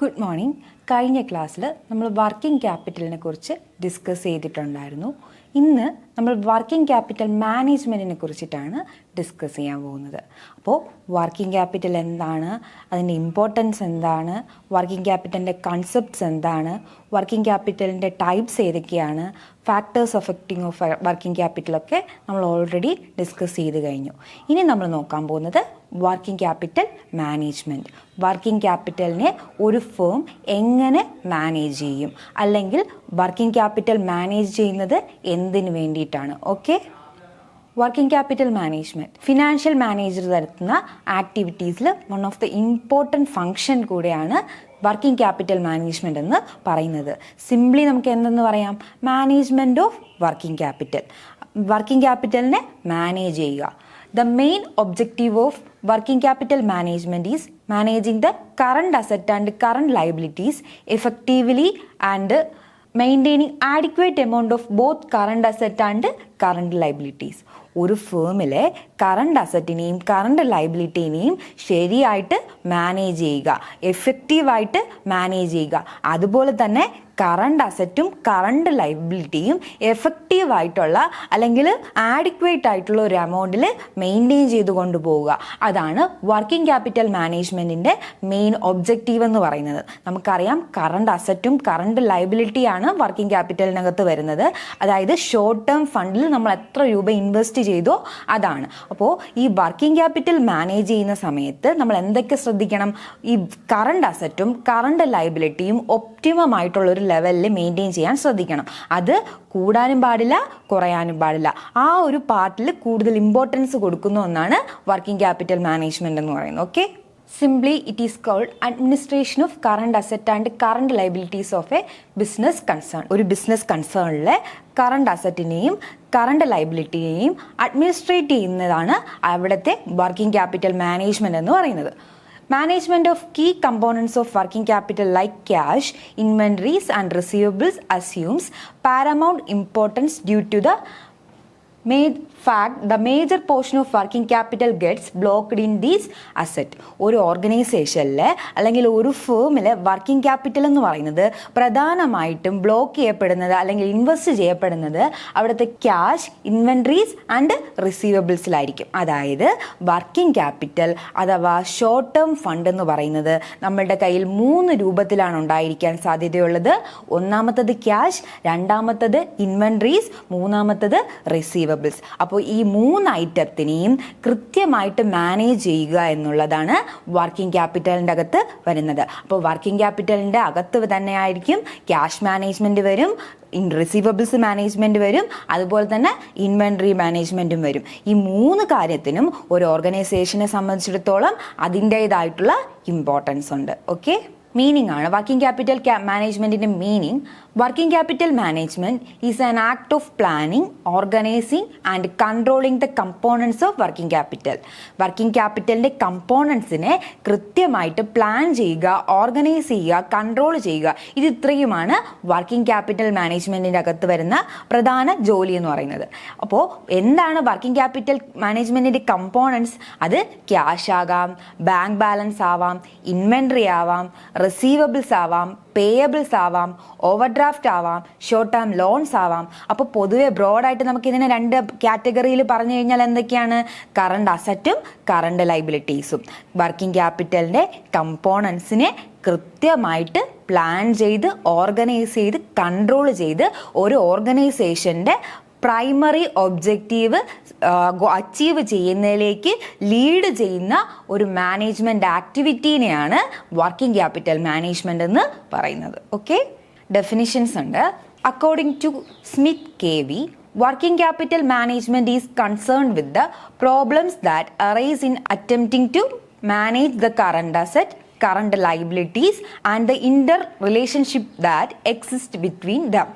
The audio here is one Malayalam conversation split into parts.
Good morning. കഴിഞ്ഞ ക്ലാസ്സിൽ നമ്മൾ വർക്കിംഗ് ക്യാപിറ്റലിനെ കുറിച്ച് ഡിസ്കസ് ചെയ്തിട്ടുണ്ടായിരുന്നു. ഇന്ന് നമ്മൾ വർക്കിംഗ് ക്യാപിറ്റൽ മാനേജ്മെൻറ്റിനെ കുറിച്ചിട്ടാണ് ഡിസ്കസ് ചെയ്യാൻ പോകുന്നത്. അപ്പോൾ വർക്കിംഗ് ക്യാപിറ്റൽ എന്താണ്, അതിൻ്റെ ഇമ്പോർട്ടൻസ് എന്താണ്, വർക്കിംഗ് ക്യാപിറ്റലിൻ്റെ കൺസെപ്റ്റ്സ് എന്താണ്, വർക്കിംഗ് ക്യാപിറ്റലിൻ്റെ ടൈപ്സ് ഏതൊക്കെയാണ്, ഫാക്ടേഴ്സ് അഫക്റ്റിംഗ് ഓഫ് വർക്കിംഗ് ക്യാപിറ്റലൊക്കെ നമ്മൾ ഓൾറെഡി ഡിസ്കസ് ചെയ്ത് കഴിഞ്ഞു. ഇനി നമ്മൾ നോക്കാൻ പോകുന്നത് വർക്കിംഗ് ക്യാപിറ്റൽ മാനേജ്മെൻറ്റ്. വർക്കിംഗ് ക്യാപിറ്റലിനെ ഒരു ഫേം എങ്ങനെ മാനേജ് ചെയ്യും, അല്ലെങ്കിൽ വർക്കിംഗ് ക്യാപിറ്റൽ മാനേജ് ചെയ്യുന്നത് എന്തിനു വേണ്ടിയിട്ടാണ്. Okay, working capital management financial manager നടത്തുന്ന ആക്ടിവിറ്റീസിൽ one of the important function കൂടെയാണ് വർക്കിംഗ് ക്യാപിറ്റൽ മാനേജ്മെൻറ്റ് എന്ന് പറയുന്നത്. സിംപ്ലി നമുക്ക് എന്തെന്ന് പറയാം, management of working capital. Working ക്യാപിറ്റലിനെ മാനേജ് ചെയ്യുക. The main objective of working capital management is managing the current asset and current liabilities effectively and maintaining adequate amount of both current asset and current liabilities. ഒരു ഫേമിലെ കറണ്ട് അസറ്റിനെയും കറണ്ട് ലയബിലിറ്റിനെയും ശരിയായിട്ട് മാനേജ് ചെയ്യുക, എഫക്റ്റീവായിട്ട് മാനേജ് ചെയ്യുക. അതുപോലെ തന്നെ കറണ്ട് അസറ്റും കറണ്ട് ലയബിലിറ്റിയും എഫക്റ്റീവായിട്ടുള്ള അല്ലെങ്കിൽ ആഡിക്വേറ്റ് ആയിട്ടുള്ള ഒരു എമൗണ്ടിൽ മെയിൻറ്റെയിൻ ചെയ്ത് കൊണ്ടുപോവുക. അതാണ് വർക്കിംഗ് ക്യാപിറ്റൽ മാനേജ്മെൻറ്റിൻ്റെ മെയിൻ ഒബ്ജക്റ്റീവ് എന്ന് പറയുന്നത്. നമുക്കറിയാം, കറണ്ട് അസറ്റും കറണ്ട് ലയബിലിറ്റിയാണ് വർക്കിംഗ് ക്യാപിറ്റലിനകത്ത് വരുന്നത്. അതായത് ഷോർട്ട് ടേം ഫണ്ടിൽ നമ്മൾ എത്ര രൂപ ഇൻവെസ്റ്റ് ചെയ്തോ അതാണ്. അപ്പോൾ ഈ വർക്കിംഗ് ക്യാപിറ്റൽ മാനേജ് ചെയ്യുന്ന സമയത്ത് നമ്മൾ എന്തൊക്കെ ശ്രദ്ധിക്കണം? ഈ കറണ്ട് അസറ്റും കറണ്ട് ലയബിലിറ്റിയും ഒപ്റ്റിമം ആയിട്ടുള്ള ഒരു ലെവലിൽ മെയിൻറ്റെയിൻ ചെയ്യാൻ ശ്രദ്ധിക്കണം. അത് കൂടാനും പാടില്ല, കുറയാനും പാടില്ല. ആ ഒരു പാർട്ടിൽ കൂടുതൽ ഇമ്പോർട്ടൻസ് കൊടുക്കുന്ന ഒന്നാണ് വർക്കിംഗ് ക്യാപിറ്റൽ മാനേജ്മെൻറ്റ് എന്ന് പറയുന്നത്. Okay, simply it is called administration of current asset and current liabilities of a business concern. ഒരു ബിസിനസ് കൺസേണിലെ കറണ്ട് അസറ്റിനെയും കറണ്ട് ലയബിലിറ്റിയെയും അഡ്മിനിസ്ട്രേറ്റ് ചെയ്യുന്നതാണ് അവിടുത്തെ വർക്കിംഗ് ക്യാപിറ്റൽ മാനേജ്മെൻറ്റ് എന്ന് പറയുന്നത്. Management of key components of working capital like cash, inventories and receivables assumes paramount importance due to the the major portion of working capital gets blocked in these assets. ഒരു ഓർഗനൈസേഷനിലെ അല്ലെങ്കിൽ ഒരു ഫേമിലെ വർക്കിംഗ് ക്യാപിറ്റൽ എന്ന് പറയുന്നത് പ്രധാനമായിട്ടും ബ്ലോക്ക് ചെയ്യപ്പെടുന്നത് അല്ലെങ്കിൽ ഇൻവെസ്റ്റ് ചെയ്യപ്പെടുന്നത് അവിടുത്തെ ക്യാഷ്, ഇൻവെൻട്രീസ് ആൻഡ് റിസീവബിൾസിലായിരിക്കും. അതായത് വർക്കിംഗ് ക്യാപിറ്റൽ അഥവാ ഷോർട്ട് ടേം ഫണ്ട് എന്ന് പറയുന്നത് നമ്മളുടെ കയ്യിൽ 3 രൂപത്തിലാണ് ഉണ്ടായിരിക്കാൻ സാധ്യതയുള്ളത്. ഒന്നാമത്തത് ക്യാഷ്, രണ്ടാമത്തത് ഇൻവെൻട്രീസ്, മൂന്നാമത്തത് റിസീവബിൾസ്. അപ്പോൾ ഈ 3 ഐറ്റത്തിനെയും കൃത്യമായിട്ട് മാനേജ് ചെയ്യുക എന്നുള്ളതാണ് വർക്കിംഗ് ക്യാപിറ്റലിൻ്റെ അകത്ത് വരുന്നത്. അപ്പോൾ വർക്കിംഗ് ക്യാപിറ്റലിൻ്റെ അകത്ത് തന്നെ ആയിരിക്കും ക്യാഷ് മാനേജ്മെൻറ്റ് വരും, റിസീവബിൾസ് മാനേജ്മെൻറ്റ് വരും, അതുപോലെ തന്നെ ഇൻവെൻട്രി മാനേജ്മെൻറ്റും വരും. ഈ 3 കാര്യത്തിനും ഒരു ഓർഗനൈസേഷനെ സംബന്ധിച്ചിടത്തോളം അതിൻ്റേതായിട്ടുള്ള ഇമ്പോർട്ടൻസ് ഉണ്ട്. ഓക്കെ, മീനിങ് ആണ് വർക്കിംഗ് ക്യാപിറ്റൽ മാനേജ്മെൻറ്റിൻ്റെ meaning. Working capital management is an act of planning, organising and controlling the components of working capital. Working ക്യാപിറ്റലിൻ്റെ കമ്പോണൻസിനെ കൃത്യമായിട്ട് പ്ലാൻ ചെയ്യുക, ഓർഗനൈസ് ചെയ്യുക, കൺട്രോൾ ചെയ്യുക. ഇത് ഇത്രയുമാണ് വർക്കിംഗ് ക്യാപിറ്റൽ മാനേജ്മെൻറ്റിൻ്റെ അകത്ത് വരുന്ന പ്രധാന ജോലി എന്ന് പറയുന്നത്. അപ്പോൾ എന്താണ് വർക്കിംഗ് ക്യാപിറ്റൽ മാനേജ്മെൻറ്റിൻ്റെ കമ്പോണൻസ്? അത് ക്യാഷ് ആകാം, ബാങ്ക് ബാലൻസ് ആവാം, ഇൻവെൻട്രി ആവാം, റിസീവബിൾസ് ആവാം, പേയബിൾസ് ആവാം, ഓവർഡ്രാഫ്റ്റ് ആവാം, ഷോർട്ട് ടേം ലോൺസ് ആവാം. അപ്പോൾ പൊതുവെ ബ്രോഡായിട്ട് നമുക്ക് ഇതിനെ 2 കാറ്റഗറിയിൽ പറഞ്ഞു കഴിഞ്ഞാൽ എന്തൊക്കെയാണ്? കറണ്ട് അസറ്റും കറണ്ട് ലയബിലിറ്റീസും. വർക്കിംഗ് ക്യാപിറ്റലിൻ്റെ കമ്പോണൻസിനെ കൃത്യമായിട്ട് പ്ലാൻ ചെയ്ത്, ഓർഗനൈസ് ചെയ്ത്, കൺട്രോൾ ചെയ്ത് ഒരു ഓർഗനൈസേഷൻ്റെ പ്രൈമറി ഒബ്ജക്റ്റീവ് അച്ചീവ് ചെയ്യുന്നതിലേക്ക് ലീഡ് ചെയ്യുന്ന ഒരു മാനേജ്മെൻറ്റ് ആക്ടിവിറ്റീനെയാണ് വർക്കിംഗ് ക്യാപിറ്റൽ മാനേജ്മെൻറ്റ് എന്ന് പറയുന്നത്. ഓക്കെ, ഡെഫിനിഷൻസ് ഉണ്ട്. According to Smith KV, working capital management is concerned with the problems that arise in attempting to manage the current asset, current liabilities and the interrelationship that exists between them.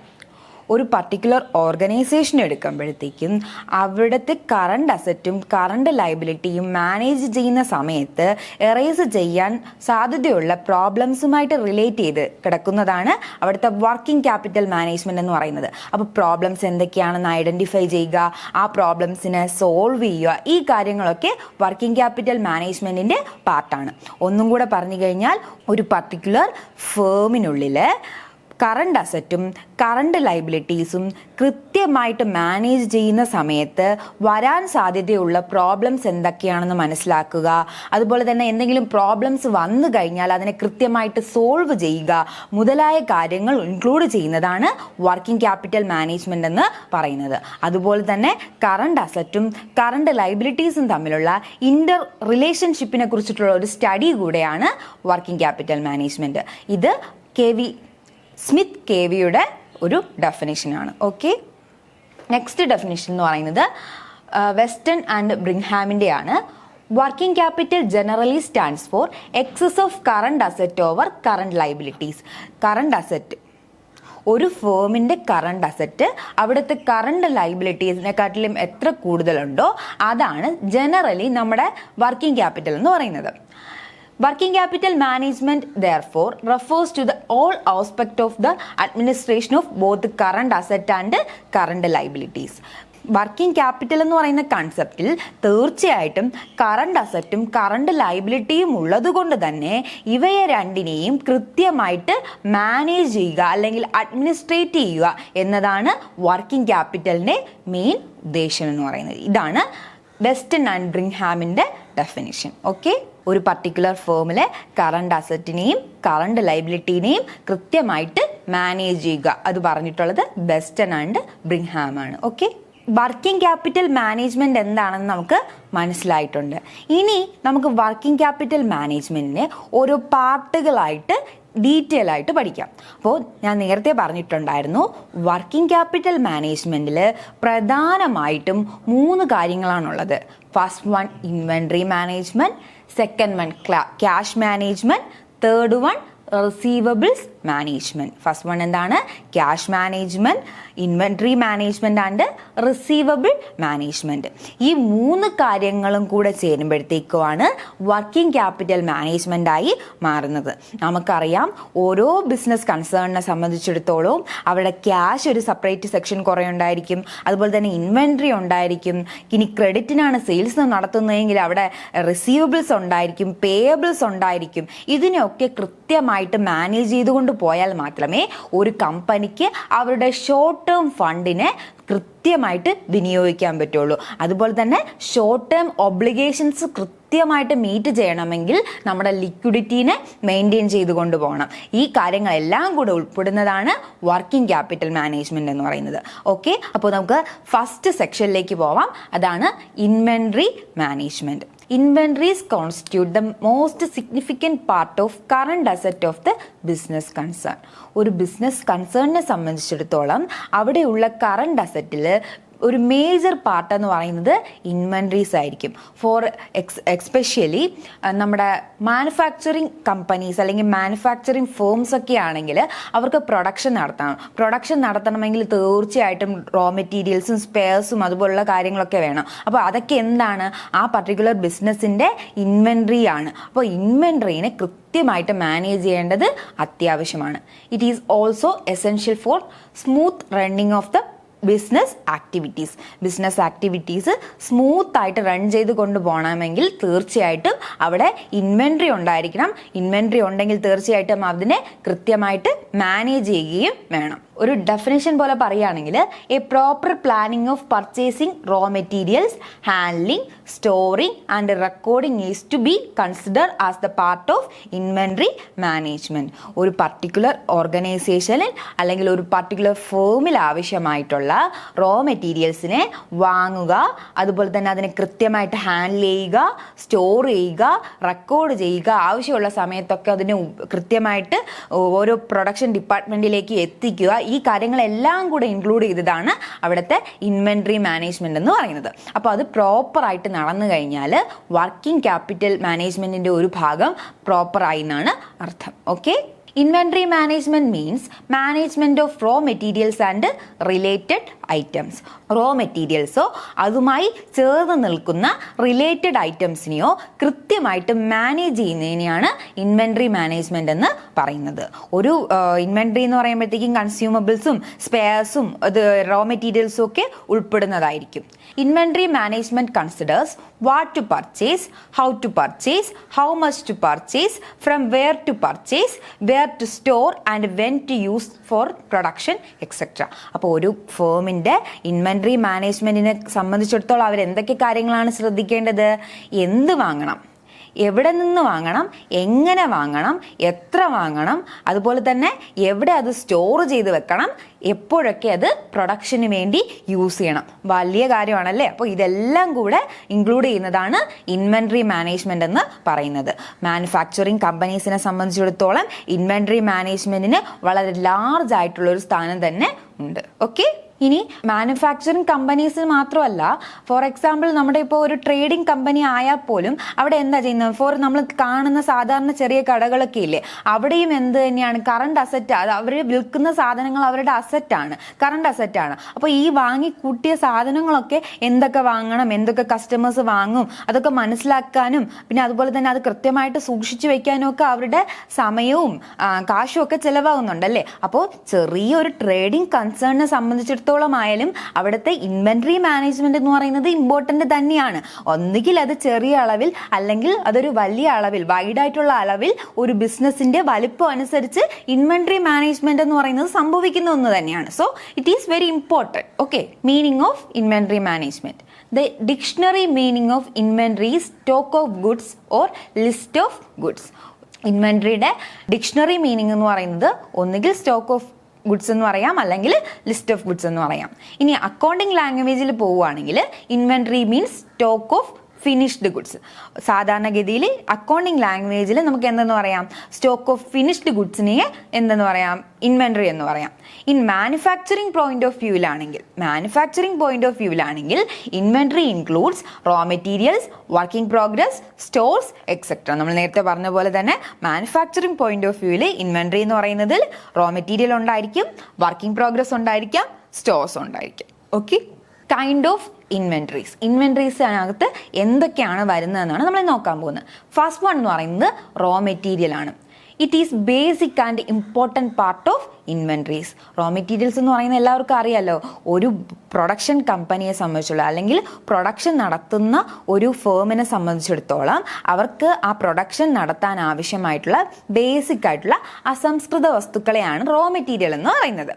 ഒരു പർട്ടിക്കുലർ ഓർഗനൈസേഷൻ എടുക്കുമ്പോഴത്തേക്കും അവിടുത്തെ കറണ്ട് അസറ്റും കറണ്ട് ലയബിലിറ്റിയും മാനേജ് ചെയ്യുന്ന സമയത്ത് എറേസ് ചെയ്യാൻ സാധ്യതയുള്ള പ്രോബ്ലംസുമായിട്ട് റിലേറ്റ് ചെയ്ത് കിടക്കുന്നതാണ് അവിടുത്തെ വർക്കിംഗ് ക്യാപിറ്റൽ മാനേജ്മെന്റ് എന്ന് പറയുന്നത്. അപ്പോൾ പ്രോബ്ലംസ് എന്തൊക്കെയാണെന്ന് ഐഡന്റിഫൈ ചെയ്യുക, ആ പ്രോബ്ലംസിനെ സോൾവ് ചെയ്യുക, ഈ കാര്യങ്ങളൊക്കെ വർക്കിംഗ് ക്യാപിറ്റൽ മാനേജ്മെന്റിന്റെ പാർട്ടാണ്. ഒന്നും കൂടെ പറഞ്ഞു കഴിഞ്ഞാൽ ഒരു പർട്ടിക്കുലർ ഫേമിനുള്ളിൽ കറണ്ട് അസറ്റും കറണ്ട് ലയബിലിറ്റീസും കൃത്യമായിട്ട് മാനേജ് ചെയ്യുന്ന സമയത്ത് വരാൻ സാധ്യതയുള്ള പ്രോബ്ലംസ് എന്തൊക്കെയാണെന്ന് മനസ്സിലാക്കുക. അതുപോലെ തന്നെ എന്തെങ്കിലും പ്രോബ്ലംസ് വന്നു കഴിഞ്ഞാൽ അതിനെ കൃത്യമായിട്ട് സോൾവ് ചെയ്യുക മുതലായ കാര്യങ്ങൾ ഇൻക്ലൂഡ് ചെയ്യുന്നതാണ് വർക്കിംഗ് ക്യാപിറ്റൽ മാനേജ്മെന്റ് എന്ന് പറയുന്നത്. അതുപോലെ തന്നെ കറണ്ട് അസറ്റും കറണ്ട് ലയബിലിറ്റീസും തമ്മിലുള്ള ഇന്റർ റിലേഷൻഷിപ്പിനെ കുറിച്ചിട്ടുള്ള ഒരു സ്റ്റഡി കൂടെയാണ് വർക്കിംഗ് ക്യാപിറ്റൽ മാനേജ്മെന്റ്. ഇത് സ്മിത്ത് കേവിയുടെ ഒരു ഡെഫിനിഷനാണ്. ഓക്കെ, നെക്സ്റ്റ് ഡെഫിനിഷൻ എന്ന് പറയുന്നത് വെസ്റ്റൺ ആൻഡ് ബ്രിങ്ഹാമിൻ്റെ ആണ്. Working capital generally stands for excess of current asset over current liabilities. Current asset, ഒരു ഫേമിൻ്റെ കറണ്ട് അസറ്റ് അവിടുത്തെ കറണ്ട് ലയബിലിറ്റീസിനെക്കാട്ടിലും എത്ര കൂടുതലുണ്ടോ അതാണ് ജനറലി നമ്മുടെ വർക്കിംഗ് ക്യാപിറ്റൽ എന്ന് പറയുന്നത്. Working capital management therefore refers to the all aspect of the administration of both the current asset and current liabilities. Working capital എന്ന് പറയുന്ന കൺസെപ്റ്റിൽ തീർച്ചയായിട്ടും കറണ്ട് അസറ്റും കറണ്ട് ലയബിലിറ്റിയും ഉള്ളത് കൊണ്ട് തന്നെ ഇവയെ രണ്ടിനെയും കൃത്യമായിട്ട് മാനേജ് ചെയ്യുക അല്ലെങ്കിൽ അഡ്മിനിസ്ട്രേറ്റ് ചെയ്യുക എന്നതാണ് വർക്കിംഗ് ക്യാപിറ്റലിൻ്റെ മെയിൻ ഉദ്ദേശം എന്ന് പറയുന്നത്. ഇതാണ് വെസ്റ്റൺ ആൻഡ് ബ്രിങ്ഹാമിൻ്റെ ഡെഫിനിഷൻ. ഓക്കെ, ഒരു പർട്ടിക്കുലർ ഫേമിലെ കറണ്ട് അസറ്റിനെയും കറണ്ട് ലയബിലിറ്റിനെയും കൃത്യമായിട്ട് മാനേജ് ചെയ്യുക, അത് പറഞ്ഞിട്ടുള്ളത് വെസ്റ്റൺ ആൻഡ് ബ്രിങ്ഹാം ആണ്. ഓക്കെ, വർക്കിംഗ് ക്യാപിറ്റൽ മാനേജ്മെന്റ് എന്താണെന്ന് നമുക്ക് മനസ്സിലായിട്ടുണ്ട്. ഇനി നമുക്ക് വർക്കിംഗ് ക്യാപിറ്റൽ മാനേജ്മെന്റിനെ ഓരോ പാർട്ടുകളായിട്ട് ഡീറ്റെയിൽ ആയിട്ട് പഠിക്കാം. അപ്പോൾ ഞാൻ നേരത്തെ പറഞ്ഞിട്ടുണ്ടായിരുന്നു, വർക്കിംഗ് ക്യാപിറ്റൽ മാനേജ്മെൻറ്റിൽ പ്രധാനമായിട്ടും 3 കാര്യങ്ങളാണുള്ളത്. First one inventory management, second one cash management, third one receivables management. First one എന്താണ്? Cash management, inventory management and receivable management. ഈ 3 കാര്യങ്ങളും കൂടെ ചേരുമ്പോഴത്തേക്കുമാണ് വർക്കിംഗ് ക്യാപിറ്റൽ മാനേജ്മെൻറ്റായി മാറുന്നത്. നമുക്കറിയാം, ഓരോ ബിസിനസ് കൺസേണിനെ സംബന്ധിച്ചിടത്തോളം അവിടെ ക്യാഷ് ഒരു സെപ്പറേറ്റ് സെക്ഷൻ കുറേ ഉണ്ടായിരിക്കും, അതുപോലെ തന്നെ ഇൻവെൻട്രി ഉണ്ടായിരിക്കും. ഇനി ക്രെഡിറ്റിനാണ് സെയിൽസ് നടത്തുന്നതെങ്കിൽ അവിടെ റിസീവബിൾസ് ഉണ്ടായിരിക്കും, പേയബിൾസ് ഉണ്ടായിരിക്കും. ഇതിനെയൊക്കെ കൃത്യമായിട്ട് മാനേജ് ചെയ്തുകൊണ്ട് പോയാൽ മാത്രമേ ഒരു കമ്പനിക്ക് അവരുടെ ഷോർട്ട് ടേം ഫണ്ടിനെ കൃത്യമായിട്ട് വിനിയോഗിക്കാൻ പറ്റുള്ളൂ. അതുപോലെ തന്നെ ഷോർട്ട് ടേം ഒബ്ലിഗേഷൻസ് കൃത്യമായിട്ട് മീറ്റ് ചെയ്യണമെങ്കിൽ നമ്മുടെ ലിക്വിഡിറ്റീനെ മെയിൻറ്റെയിൻ ചെയ്ത് കൊണ്ടുപോകണം. ഈ കാര്യങ്ങളെല്ലാം കൂടെ ഉൾപ്പെടുന്നതാണ് വർക്കിംഗ് ക്യാപിറ്റൽ മാനേജ്മെന്റ് എന്ന് പറയുന്നത്. ഓക്കെ, അപ്പോൾ നമുക്ക് ഫസ്റ്റ് സെക്ഷനിലേക്ക് പോവാം. അതാണ് inventory management. Inventories constitute the most significant part of current asset of the business concern. ഒരു ബിസിനസ് കൺസേണിനെ സംബന്ധിച്ചിടത്തോളം അവിടെയുള്ള കറണ്ട് അസറ്റിൽ ഒരു മേജർ പാർട്ട് എന്ന് പറയുന്നത് ഇൻവെൻട്രീസ് ആയിരിക്കും. എക്സ്പെഷ്യലി നമ്മുടെ മാനുഫാക്ചറിങ് കമ്പനീസ് അല്ലെങ്കിൽ മാനുഫാക്ചറിങ് ഫേംസ് ഒക്കെ ആണെങ്കിൽ അവർക്ക് പ്രൊഡക്ഷൻ നടത്തണമെങ്കിൽ തീർച്ചയായിട്ടും റോ മെറ്റീരിയൽസും സ്പെയർസും അതുപോലുള്ള കാര്യങ്ങളൊക്കെ വേണം. അപ്പോൾ അതൊക്കെ എന്താണ്? ആ പർട്ടിക്കുലർ ബിസിനസ്സിൻ്റെ ഇൻവെൻട്രി ആണ്. അപ്പോൾ ഇൻവെൻട്രീനെ കൃത്യമായിട്ട് മാനേജ് ചെയ്യേണ്ടത് അത്യാവശ്യമാണ്. It is also essential for smooth running of the business activities smooth ആയിട്ട് റൺ ചെയ്ത് കൊണ്ടുപോകണമെങ്കിൽ തീർച്ചയായിട്ടും അവിടെ ഇൻവെൻട്രി ഉണ്ടായിരിക്കണം. ഇൻവെൻട്രി ഉണ്ടെങ്കിൽ തീർച്ചയായിട്ടും അതിനെ കൃത്യമായിട്ട് മാനേജ് ചെയ്യുകയും വേണം. ഒരു ഡെഫിനേഷൻ പോലെ പറയുകയാണെങ്കിൽ a proper planning of purchasing raw materials, handling, storing and recording is to be consider as the part of inventory management. ഒരു പർട്ടിക്കുലർ ഓർഗനൈസേഷനിൽ അല്ലെങ്കിൽ ഒരു പർട്ടിക്കുലർ ഫേമിൽ ആവശ്യമായിട്ടുള്ള റോ മെറ്റീരിയൽസിനെ വാങ്ങുക, അതുപോലെ തന്നെ അതിനെ കൃത്യമായിട്ട് ഹാൻഡിൽ ചെയ്യുക, സ്റ്റോർ ചെയ്യുക, റെക്കോർഡ് ചെയ്യുക, ആവശ്യമുള്ള സമയത്തൊക്കെ അതിനെ കൃത്യമായിട്ട് ഓരോ പ്രൊഡക്ഷൻ ഡിപ്പാർട്ട്മെൻറ്റിലേക്ക് എത്തിക്കുക. ഈ കാര്യങ്ങളെല്ലാം കൂടെ ഇൻക്ലൂഡ് ചെയ്തതാണ് അവിടുത്തെ ഇൻവെൻട്രി മാനേജ്മെന്റ് എന്ന് പറയുന്നത്. അപ്പോൾ അത് പ്രോപ്പറായിട്ട് നടന്നു കഴിഞ്ഞാൽ വർക്കിംഗ് ക്യാപിറ്റൽ മാനേജ്മെന്റിന്റെ ഒരു ഭാഗം പ്രോപ്പറായി എന്നാണ് അർത്ഥം. Okay, Inventory management means management of raw materials and related items. Raw മെറ്റീരിയൽസോ അതുമായി ചേർന്ന് നിൽക്കുന്ന റിലേറ്റഡ് ഐറ്റംസിനെയോ കൃത്യമായിട്ട് മാനേജ് ചെയ്യുന്നതിനെയാണ് ഇൻവെന്ററി മാനേജ്മെന്റ് എന്ന് പറയുന്നത്. ഒരു ഇൻവെന്ററി എന്ന് പറയുമ്പോഴത്തേക്കും കൺസ്യൂമബിൾസും സ്പെയർസും അത് റോ മെറ്റീരിയൽസും ഒക്കെ ഉൾപ്പെടുന്നതായിരിക്കും. Inventory management considers what to purchase, how much to purchase, from where to purchase, where to store and when to use for production, etc. അപ്പോൾ ഒരു ഫേമിൻ്റെ ഇൻവെന്ററി മാനേജ്മെന്റിനെ സംബന്ധിച്ചിടത്തോളം അവർ എന്തൊക്കെ കാര്യങ്ങളാണ് ശ്രദ്ധിക്കേണ്ടത്? എന്ത് വാങ്ങണം, എവിടെ നിന്ന് വാങ്ങണം, എങ്ങനെ വാങ്ങണം, എത്ര വാങ്ങണം, അതുപോലെ തന്നെ എവിടെ അത് സ്റ്റോർ ചെയ്ത് വെക്കണം, എപ്പോഴൊക്കെ അത് പ്രൊഡക്ഷന് വേണ്ടി യൂസ് ചെയ്യണം. വലിയ കാര്യമാണല്ലേ. അപ്പോൾ ഇതെല്ലാം കൂടെ ഇൻക്ലൂഡ് ചെയ്യുന്നതാണ് ഇൻവെന്ററി മാനേജ്മെന്റ് എന്ന് പറയുന്നത്. മാനുഫാക്ചറിങ് കമ്പനീസിനെ സംബന്ധിച്ചിടത്തോളം ഇൻവെന്ററി മാനേജ്മെന്റിന് വളരെ ലാർജ് ആയിട്ടുള്ള ഒരു സ്ഥാനം തന്നെ ഉണ്ട്. ഓക്കെ, ഇനി മാനുഫാക്ചറിങ് കമ്പനീസിന് മാത്രമല്ല, ഫോർ എക്സാമ്പിൾ നമ്മുടെ ഇപ്പോൾ ഒരു ട്രേഡിംഗ് കമ്പനി ആയാൽ പോലും അവിടെ എന്താ ചെയ്യുന്നത്? ഫോർ നമ്മൾ കാണുന്ന സാധാരണ ചെറിയ കടകളൊക്കെ ഇല്ലേ, അവിടെയും എന്ത് തന്നെയാണ്? Current asset. അത് അവർ വിൽക്കുന്ന സാധനങ്ങൾ അവരുടെ അസറ്റാണ്, കറണ്ട് അസറ്റാണ്. അപ്പോൾ ഈ വാങ്ങിക്കൂട്ടിയ സാധനങ്ങളൊക്കെ എന്തൊക്കെ വാങ്ങണം, എന്തൊക്കെ കസ്റ്റമേഴ്സ് വാങ്ങും, അതൊക്കെ മനസ്സിലാക്കാനും പിന്നെ അതുപോലെ തന്നെ അത് കൃത്യമായിട്ട് സൂക്ഷിച്ചു വെക്കാനും ഒക്കെ അവരുടെ സമയവും കാശും ഒക്കെ ചിലവാകുന്നുണ്ടല്ലേ. അപ്പോൾ ചെറിയൊരു ട്രേഡിംഗ് കൺസേണിനെ സംബന്ധിച്ചിടത്തോളം ആയാലും അവിടുത്തെ ഇൻവെന്ററി മാനേജ്മെന്റ് എന്ന് പറയുന്നത് ഇമ്പോർട്ടന്റ് തന്നെയാണ്. ഒന്നുകിൽ അത് ചെറിയ അളവിൽ അല്ലെങ്കിൽ അതൊരു വലിയ അളവിൽ, വൈഡായിട്ടുള്ള അളവിൽ ഒരു ബിസിനസിന്റെ വലിപ്പം അനുസരിച്ച് ഇൻവെന്ററി മാനേജ്മെന്റ് എന്ന് പറയുന്നത് സംഭവിക്കുന്ന ഒന്ന് തന്നെയാണ്. So it is very important. Okay, meaning of inventory management. The dictionary meaning of inventory is stock of goods or list of goods. ഇൻവെന്ററിയുടെ ഡിക്ഷണറി മീനിങ് എന്ന് പറയുന്നത് ഒന്നുകിൽ സ്റ്റോക്ക് ഓഫ് ഗുഡ്സ് എന്ന് പറയാം, അല്ലെങ്കിൽ ലിസ്റ്റ് ഓഫ് ഗുഡ്സ് എന്ന് പറയാം. ഇനി അക്കൗണ്ടിങ് ലാംഗ്വേജിൽ പോവുകയാണെങ്കിൽ inventory means stock of finished goods. സാധാരണഗതിയിൽ അക്കൗണ്ടിങ് ലാംഗ്വേജിൽ നമുക്ക് എന്തെന്ന് പറയാം? സ്റ്റോക്ക് ഓഫ് ഫിനിഷ്ഡ് ഗുഡ്സിനെ എന്തെന്ന് പറയാം? ഇൻവെന്ററി എന്ന് പറയാം. ഇൻ മാനുഫാക്ചറിങ് പോയിന്റ് ഓഫ് വ്യൂവിലാണെങ്കിൽ inventory includes raw materials, working progress, stores etcetera. നമ്മൾ നേരത്തെ പറഞ്ഞ പോലെ തന്നെ മാനുഫാക്ചറിങ് പോയിന്റ് ഓഫ് വ്യൂവിൽ ഇൻവെന്ററി എന്ന് പറയുന്നതിൽ റോ മെറ്റീരിയൽ ഉണ്ടായിരിക്കും, വർക്കിംഗ് പ്രോഗ്രസ് ഉണ്ടായിരിക്കാം, സ്റ്റോർസ് ഉണ്ടായിരിക്കും. ഓക്കെ, കൈൻഡ് ഓഫ് ഇൻവെന്ററീസിനകത്ത് എന്തൊക്കെയാണ് വരുന്നതെന്നാണ് നമ്മൾ നോക്കാൻ പോകുന്നത്. ഫസ്റ്റ് വൺ എന്ന് പറയുന്നത് റോ മെറ്റീരിയൽ ആണ്. It is basic and important part of inventories. Raw materials എന്ന് പറയുന്നത് എല്ലാവർക്കും അറിയാലോ. ഒരു പ്രൊഡക്ഷൻ കമ്പനിയെ സംബന്ധിച്ചുള്ള അല്ലെങ്കിൽ പ്രൊഡക്ഷൻ നടത്തുന്ന ഒരു ഫേമിനെ സംബന്ധിച്ചിടത്തോളം അവർക്ക് ആ പ്രൊഡക്ഷൻ നടത്താൻ ആവശ്യമായിട്ടുള്ള ബേസിക് ആയിട്ടുള്ള അസംസ്കൃത വസ്തുക്കളെയാണ് റോ മെറ്റീരിയൽ എന്ന് പറയുന്നത്.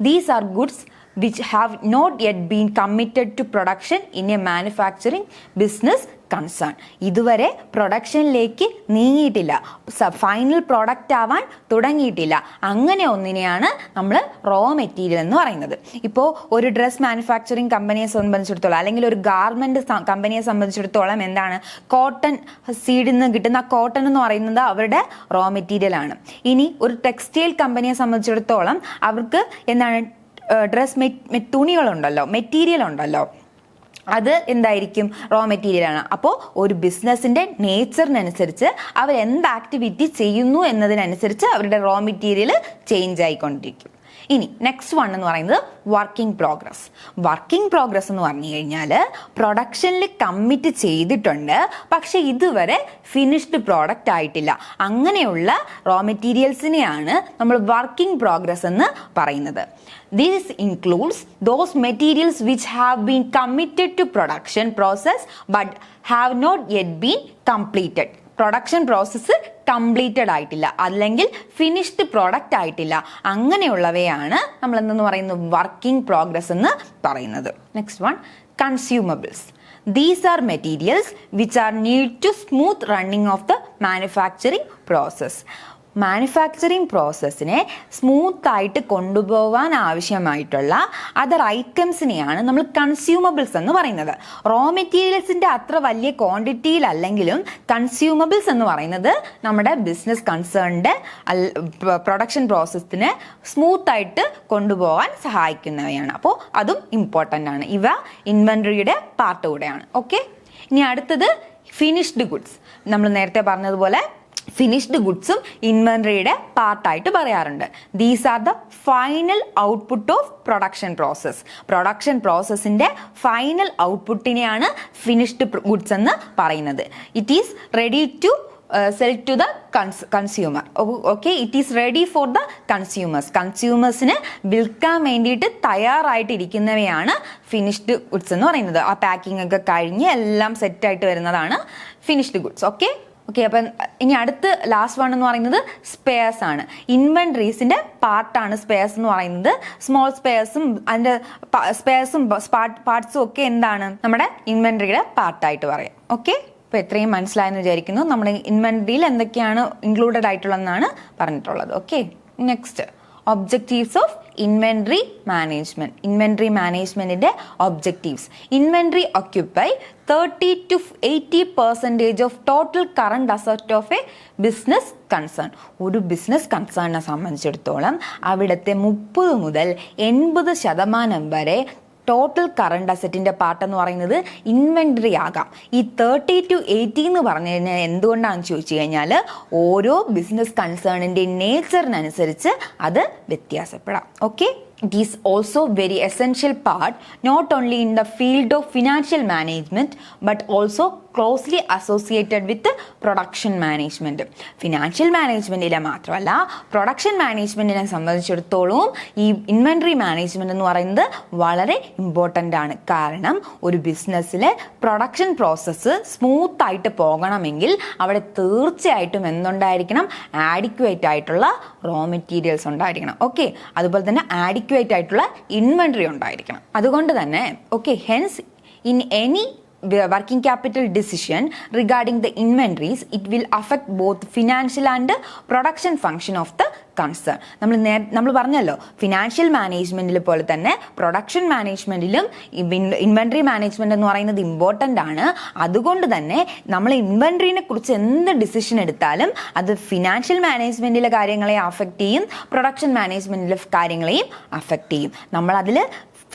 These are goods which have not yet been committed to production in a manufacturing business concern. ഇതുവരെ പ്രൊഡക്ഷനിലേക്ക് നീങ്ങിയിട്ടില്ല, ഫൈനൽ പ്രോഡക്റ്റ് ആവാൻ തുടങ്ങിയിട്ടില്ല. അങ്ങനെ ഒന്നിനെയാണ് നമ്മൾ റോ മെറ്റീരിയൽ എന്ന് പറയുന്നത്. ഇപ്പോൾ ഒരു ഡ്രസ് മാനുഫാക്ചറിങ് കമ്പനിയെ സംബന്ധിച്ചിടത്തോളം അല്ലെങ്കിൽ ഒരു ഗാർമെന്റ് കമ്പനിയെ സംബന്ധിച്ചിടത്തോളം എന്താണ്? കോട്ടൺ സീഡിൽ നിന്ന് കിട്ടുന്ന കോട്ടൺ എന്ന് പറയുന്നത് അവരുടെ റോ മെറ്റീരിയൽ ആണ്. ഇനി ഒരു ടെക്സ്റ്റൈൽ കമ്പനിയെ സംബന്ധിച്ചിടത്തോളം അവർക്ക് എന്താണ്? ഡ്രസ് തുണികളുണ്ടല്ലോ, മെറ്റീരിയൽ ഉണ്ടല്ലോ, അത് എന്തായിരിക്കും? റോ മെറ്റീരിയൽ ആണ്. അപ്പോൾ ഒരു ബിസിനസിന്റെ നേച്ചറിനനുസരിച്ച് അവർ എന്ത് ആക്ടിവിറ്റി ചെയ്യുന്നു എന്നതിനനുസരിച്ച് അവരുടെ റോ മെറ്റീരിയൽ ചേഞ്ച് ആയിക്കൊണ്ടിരിക്കും. ഇനി നെക്സ്റ്റ് വൺ എന്ന് പറയുന്നത് വർക്കിംഗ് പ്രോഗ്രസ് എന്ന് പറഞ്ഞു കഴിഞ്ഞാൽ പ്രൊഡക്ഷനിൽ കമ്മിറ്റ് ചെയ്തിട്ടുണ്ട്, പക്ഷെ ഇതുവരെ ഫിനിഷ്ഡ് പ്രോഡക്റ്റ് ആയിട്ടില്ല. അങ്ങനെയുള്ള റോ മെറ്റീരിയൽസിനെയാണ് നമ്മൾ വർക്കിംഗ് പ്രോഗ്രസ് എന്ന് പറയുന്നത്. This includes those materials which have been committed to production process but have not yet been completed. Production process completed ആയിട്ടില്ല അല്ലെങ്കിൽ ഫിനിഷ്ഡ് പ്രോഡക്റ്റ് ആയിട്ടില്ല. അങ്ങനെയുള്ളവയാണ് നമ്മൾ എന്തെന്ന് പറയുന്നത്? വർക്കിംഗ് പ്രോഗ്രസ് എന്ന് പറയുന്നത്. Next one, consumables. These are materials which are need to smooth running of the manufacturing process. Manufacturing പ്രോസസ്സിനെ സ്മൂത്തായിട്ട് കൊണ്ടുപോകാൻ ആവശ്യമായിട്ടുള്ള അതർ ഐറ്റംസിനെയാണ് നമ്മൾ കൺസ്യൂമബിൾസ് എന്ന് പറയുന്നത്. റോ മെറ്റീരിയൽസിൻ്റെ അത്ര വലിയ ക്വാണ്ടിറ്റിയിലല്ലെങ്കിലും കൺസ്യൂമബിൾസ് എന്ന് പറയുന്നത് നമ്മുടെ ബിസിനസ് കൺസേണിൻ്റെ പ്രൊഡക്ഷൻ പ്രോസസ്സിനെ സ്മൂത്തായിട്ട് കൊണ്ടുപോകാൻ സഹായിക്കുന്നവയാണ്. അപ്പോൾ അതും ഇമ്പോർട്ടൻ്റ് ആണ്. ഇവ ഇൻവെന്ററിയുടെ പാർട്ട് കൂടെയാണ്. ഓക്കെ, ഇനി അടുത്തത് ഫിനിഷ്ഡ് ഗുഡ്സ്. നമ്മൾ നേരത്തെ പറഞ്ഞതുപോലെ ഫിനിഷ്ഡ് ഗുഡ്സും ഇൻവെന്ററിയുടെ പാർട്ടായിട്ട് പറയാറുണ്ട്. These are the final output of production process. Production പ്രോസസ്സിന്റെ ഫൈനൽ ഔട്ട്പുട്ടിനെയാണ് ഫിനിഷ്ഡ് ഗുഡ്സ് എന്ന് പറയുന്നത്. It is ready to sell to the consumer. Okay, it is ready for the consumers. കൺസ്യൂമേഴ്സിന് വിൽക്കാൻ വേണ്ടിയിട്ട് തയ്യാറായിട്ടിരിക്കുന്നവയാണ് ഫിനിഷ്ഡ് ഗുഡ്സ് എന്ന് പറയുന്നത്. ആ പാക്കിംഗ് ഒക്കെ കഴിഞ്ഞ് എല്ലാം സെറ്റായിട്ട് വരുന്നതാണ് ഫിനിഷ്ഡ് ഗുഡ്സ്. ഓക്കെ, അപ്പം ഇനി അടുത്ത് ലാസ്റ്റ് വൺ എന്ന് പറയുന്നത് സ്പെയർസ് ആണ്. ഇൻവെന്ററീസിന്റെ പാർട്ടാണ് സ്പെയർസ് എന്ന് പറയുന്നത്. സ്മോൾ സ്പെയർസും അതിന്റെ സ്പെയർസും പാർട്സും ഒക്കെ എന്താണ് നമ്മുടെ ഇൻവെന്ററിയുടെ പാർട്ടായിട്ട് പറയാം. ഓക്കെ, അപ്പോൾ എത്രയും മനസ്സിലായെന്ന് വിചാരിക്കുന്നു. നമ്മുടെ ഇൻവെന്ററിയിൽ എന്തൊക്കെയാണ് ഇൻക്ലൂഡഡ് ആയിട്ടുള്ളതെന്നാണ് പറഞ്ഞിട്ടുള്ളത്. Okay, next objectives of inventory management. Inventory മാനേജ്മെന്റിന്റെ objectives. Inventory occupy 30 to 80% of total current asset of a business concern. ഒരു ബിസിനസ് കൺസേണിനെ സംബന്ധിച്ചിടത്തോളം അവിടുത്തെ 30 മുതൽ 80% വരെ ടോട്ടൽ കറണ്ട് അസറ്റിന്റെ പാർട്ട് എന്ന് പറയുന്നത് ഇൻവെന്ററി ആകാം. ഈ 30 to 80 എന്ന് പറഞ്ഞു കഴിഞ്ഞാൽ എന്തുകൊണ്ടാണെന്ന് ചോദിച്ചു കഴിഞ്ഞാൽ ഓരോ ബിസിനസ് കൺസേണിന്റെ നേച്ചറിനനുസരിച്ച് അത് വ്യത്യാസപ്പെടാം. Okay, it is also very essential part not only in the field of financial management but also closely associated with production management. Financial മാനേജ്മെന്റിലെ മാത്രമല്ല പ്രൊഡക്ഷൻ മാനേജ്മെന്റിനെ സംബന്ധിച്ചിടത്തോളം ഈ ഇൻവെന്ററി മാനേജ്മെന്റ് എന്ന് പറയുന്നത് വളരെ ഇമ്പോർട്ടൻ്റ് ആണ്. കാരണം ഒരു ബിസിനസ്സിലെ പ്രൊഡക്ഷൻ പ്രോസസ്സ് സ്മൂത്ത് ആയിട്ട് പോകണമെങ്കിൽ അവിടെ തീർച്ചയായിട്ടും എന്തുണ്ടായിരിക്കണം? ആഡിക്വേറ്റ് ആയിട്ടുള്ള റോ മെറ്റീരിയൽസ് ഉണ്ടായിരിക്കണം. ഓക്കെ, അതുപോലെ തന്നെ ആഡിക്വേറ്റ് ആയിട്ടുള്ള ഇൻവെന്ററി ഉണ്ടായിരിക്കണം. അതുകൊണ്ട് തന്നെ okay, hence in any working capital decision regarding the inventories, it will affect both financial and production function of the concern. നമ്മൾ പറഞ്ഞല്ലോ ഫിനാൻഷ്യൽ മാനേജ്മെന്റിൽ പോലെ തന്നെ പ്രൊഡക്ഷൻ മാനേജ്മെന്റിലും ഇൻവെന്ററി മാനേജ്മെന്റ് എന്ന് പറയുന്നത് ഇമ്പോർട്ടൻ്റ് ആണ്. അതുകൊണ്ട് തന്നെ നമ്മൾ ഇൻവെന്ററിനെ കുറിച്ച് എന്ത് ഡിസിഷൻ എടുത്താലും അത് ഫിനാൻഷ്യൽ മാനേജ്മെന്റിലെ കാര്യങ്ങളെ അഫക്റ്റ് ചെയ്യും, പ്രൊഡക്ഷൻ മാനേജ്മെന്റിലെ കാര്യങ്ങളെയും അഫക്റ്റ് ചെയ്യും. നമ്മളതിൽ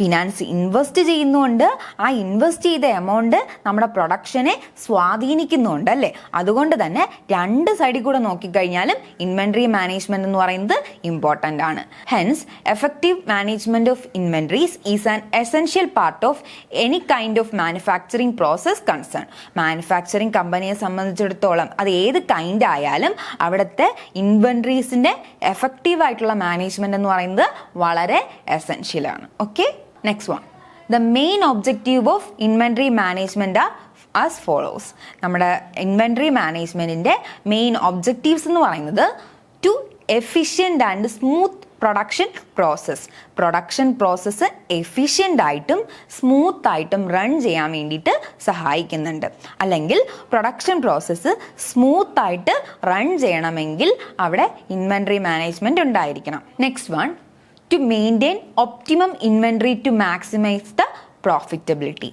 ഫിനാൻസ് ഇൻവെസ്റ്റ് ചെയ്യുന്നുണ്ട്, ആ ഇൻവെസ്റ്റ് ചെയ്ത എമൗണ്ട് നമ്മുടെ പ്രൊഡക്ഷനെ സ്വാധീനിക്കുന്നുണ്ട് അല്ലേ. അതുകൊണ്ട് തന്നെ രണ്ട് സൈഡിൽ കൂടെ നോക്കിക്കഴിഞ്ഞാലും ഇൻവെന്ററി മാനേജ്മെന്റ് എന്ന് പറയുന്നത് ഇമ്പോർട്ടൻ്റ് ആണ്. Hence effective management of inventories is an essential part of any kind of manufacturing process concern. Manufacturing കമ്പനിയെ സംബന്ധിച്ചിടത്തോളം അത് ഏത് കൈൻഡ് ആയാലും അവിടുത്തെ ഇൻവെന്ററീസിന്റെ എഫക്റ്റീവ് ആയിട്ടുള്ള മാനേജ്മെന്റ് എന്ന് പറയുന്നത് വളരെ എസെൻഷ്യൽ ആണ്. Okay, next one, the main objective of inventory management are as follows. നമ്മുടെ ഇൻവെന്ററി മാനേജ്മെന്റിന്റെ മെയിൻ ഒബ്ജക്റ്റീവ്സ് എന്ന് പറയുന്നത് to efficient and smooth production process efficient ആയിട്ടും സ്മൂത്ത് ആയിട്ടും റൺ ചെയ്യാൻ വേണ്ടിയിട്ട് സഹായിക്കുന്നുണ്ട്. അല്ലെങ്കിൽ പ്രൊഡക്ഷൻ പ്രോസസ്സ് സ്മൂത്ത് ആയിട്ട് റൺ ചെയ്യണമെങ്കിൽ അവിടെ ഇൻവെന്ററി മാനേജ്മെന്റ് ഉണ്ടായിരിക്കണം. Next one, to maintain optimum inventory to maximize the profitability.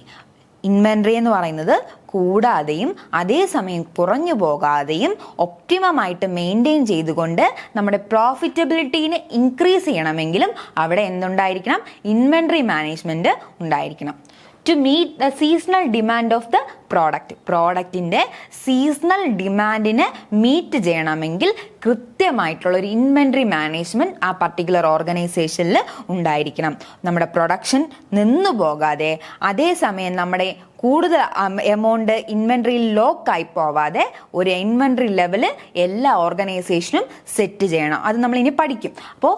ഇൻവെന്ററി എന്ന് പറയുന്നത് കൂടാതെയും അതേസമയം കുറഞ്ഞു പോകാതെയും ഒപ്റ്റിമമായിട്ട് മെയിൻറ്റെയിൻ ചെയ്തുകൊണ്ട് നമ്മുടെ പ്രോഫിറ്റബിലിറ്റീനെ ഇൻക്രീസ് ചെയ്യണമെങ്കിലും അവിടെ എന്തുണ്ടായിരിക്കണം? ഇൻവെന്ററി മാനേജ്മെന്റ് ഉണ്ടായിരിക്കണം. To meet the seasonal demand of the പ്രോഡക്റ്റിൻ്റെ സീസണൽ ഡിമാൻഡിനെ മീറ്റ് ചെയ്യണമെങ്കിൽ കൃത്യമായിട്ടുള്ള ഒരു ഇൻവെന്ററി മാനേജ്മെന്റ് ആ പർട്ടിക്കുലർ ഓർഗനൈസേഷനിൽ ഉണ്ടായിരിക്കണം. നമ്മുടെ പ്രൊഡക്ഷൻ നിന്നു പോകാതെ അതേസമയം നമ്മുടെ കൂടുതൽ എമൗണ്ട് ഇൻവെന്ററിയിൽ ലോക്കായി പോവാതെ ഒരു ഇൻവെന്ററി ലെവല് എല്ലാ ഓർഗനൈസേഷനും സെറ്റ് ചെയ്യണം. അത് നമ്മൾ ഇനി പഠിക്കും. അപ്പോൾ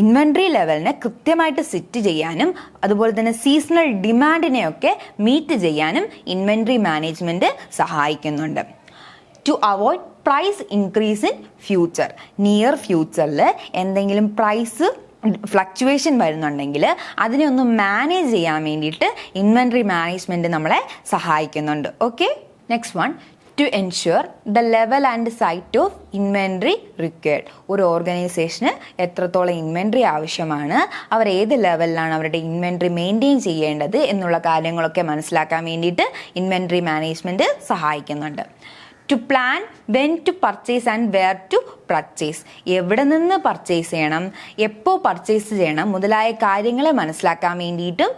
ഇൻവെന്ററി ലെവലിനെ കൃത്യമായിട്ട് സെറ്റ് ചെയ്യാനും അതുപോലെ തന്നെ സീസണൽ ഡിമാൻഡിനെയൊക്കെ മീറ്റ് ചെയ്യാനും ഇൻവെന്ററി മാനേജ്മെന്റ് സഹായിക്കുന്നുണ്ട്. To avoid price increase in future, near ഫ്യൂച്ചറിൽ എന്തെങ്കിലും പ്രൈസ് ഫ്ലക്ച്വേഷൻ വരുന്നുണ്ടെങ്കിൽ അതിനെ ഒന്ന് മാനേജ് ചെയ്യാൻ വേണ്ടിയിട്ട് ഇൻവെന്ററി മാനേജ്മെന്റ് നമ്മളെ സഹായിക്കുന്നുണ്ട്. Okay, next one, to ensure the level and site of inventory required. ഒരു ഓർഗനൈസേഷന് എത്രത്തോളം ഇൻവെന്ററി ആവശ്യമാണ്, അവർ ഏത് ലെവലിലാണ് അവരുടെ ഇൻവെന്ററി മെയിൻറ്റെയിൻ ചെയ്യേണ്ടത് എന്നുള്ള കാര്യങ്ങളൊക്കെ മനസ്സിലാക്കാൻ വേണ്ടിയിട്ട് ഇൻവെന്ററി മാനേജ്മെന്റ് സഹായിക്കുന്നുണ്ട്. To plan when to purchase and where to purchase, എവിടെ നിന്ന് പർച്ചേസ് ചെയ്യണം, എപ്പോൾ പർച്ചേസ് ചെയ്യണം മുതലായ കാര്യങ്ങളെ മനസ്സിലാക്കാൻ വേണ്ടിയിട്ടും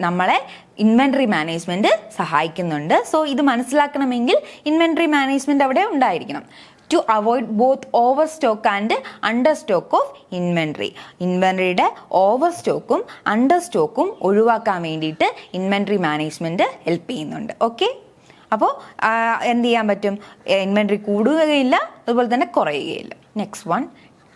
നമ്മളെ ഇൻവെന്ററി മാനേജ്മെന്റ് സഹായിക്കുന്നുണ്ട്. സോ ഇത് മനസ്സിലാക്കണമെങ്കിൽ ഇൻവെന്ററി മാനേജ്മെന്റ് അവിടെ ഉണ്ടായിരിക്കണം. To avoid both over stock and under stock of inventory. ഇൻവെൻട്രിയുടെ ഓവർ സ്റ്റോക്കും അണ്ടർ സ്റ്റോക്കും ഒഴിവാക്കാൻ വേണ്ടിയിട്ട് ഇൻവെൻട്രി മാനേജ്മെൻറ്റ് ഹെൽപ്പ് ചെയ്യുന്നുണ്ട്. ഓക്കെ, അപ്പോൾ എന്ത് ചെയ്യാൻ പറ്റും? ഇൻവെൻട്രി കൂടുകയില്ല, അതുപോലെ തന്നെ കുറയുകയില്ല. Next one,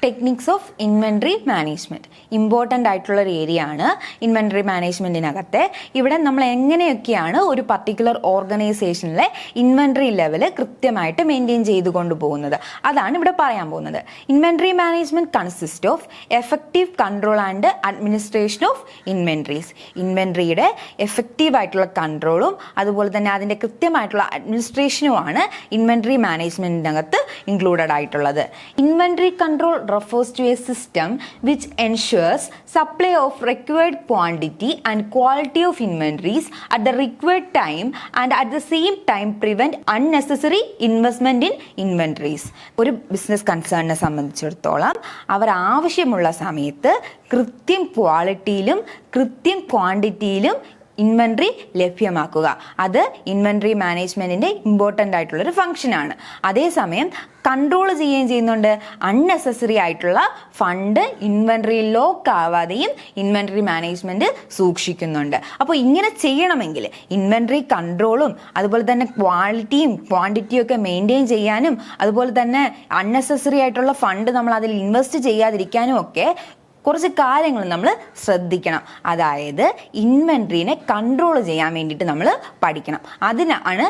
techniques of inventory management. Important ആയിട്ടുള്ളൊരു ഏരിയ ആണ് ഇൻവെൻട്രി മാനേജ്മെൻറ്റിനകത്തെ. ഇവിടെ നമ്മൾ എങ്ങനെയൊക്കെയാണ് ഒരു പർട്ടിക്കുലർ ഓർഗനൈസേഷനിലെ ഇൻവെൻട്രി ലെവൽ കൃത്യമായിട്ട് മെയിൻറ്റെയിൻ ചെയ്ത് കൊണ്ടുപോകുന്നത്, അതാണ് ഇവിടെ പറയാൻ പോകുന്നത്. Inventory management consist of effective control and administration of inventories. ഇൻവെൻട്രിയുടെ എഫക്റ്റീവ് ആയിട്ടുള്ള കൺട്രോളും അതുപോലെ തന്നെ അതിൻ്റെ കൃത്യമായിട്ടുള്ള അഡ്മിനിസ്ട്രേഷനുമാണ് ഇൻവെൻട്രി മാനേജ്മെൻറ്റിനകത്ത് ഇൻക്ലൂഡഡ് ആയിട്ടുള്ളത്. Inventory control refers to a system which ensures supply of required quantity and quality of inventories at the required time and at the same time prevent unnecessary investment in inventories. ഒരു ബിസിനസ് കൺസേണിനെ സംബന്ധിച്ചിടത്തോളം അവർ ആവശ്യമുള്ള സമയത്ത് കൃത്യം ക്വാളിറ്റിയിലും കൃത്യം ക്വാണ്ടിറ്റിയിലും ഇൻവെൻട്രി ലഭ്യമാക്കുക. അത് ഇൻവെൻട്രി മാനേജ്മെൻറ്റിൻ്റെ ഇമ്പോർട്ടൻ്റ് ആയിട്ടുള്ളൊരു ഫംഗ്ഷനാണ്. അതേസമയം കൺട്രോൾ ചെയ്യുന്നുണ്ട്. അൺനെസസറി ആയിട്ടുള്ള ഫണ്ട് ഇൻവെൻട്രി ലോക്ക് ആവാതെയും ഇൻവെൻട്രി മാനേജ്മെൻറ്റ് സൂക്ഷിക്കുന്നുണ്ട്. അപ്പോൾ ഇങ്ങനെ ചെയ്യണമെങ്കിൽ ഇൻവെൻട്രി കൺട്രോളും അതുപോലെ തന്നെ ക്വാളിറ്റിയും ക്വാണ്ടിറ്റിയും ഒക്കെ മെയിൻറ്റെയിൻ ചെയ്യാനും അതുപോലെ തന്നെ അൺനെസസറി ആയിട്ടുള്ള ഫണ്ട് നമ്മൾ അതിൽ ഇൻവെസ്റ്റ് ചെയ്യാതിരിക്കാനും ഒക്കെ കുറച്ച് കാര്യങ്ങൾ നമ്മൾ ശ്രദ്ധിക്കണം. അതായത് ഇൻവെൻട്രീനെ കൺട്രോൾ ചെയ്യാൻ വേണ്ടിയിട്ട് നമ്മൾ പഠിക്കണം. അതിനാണ്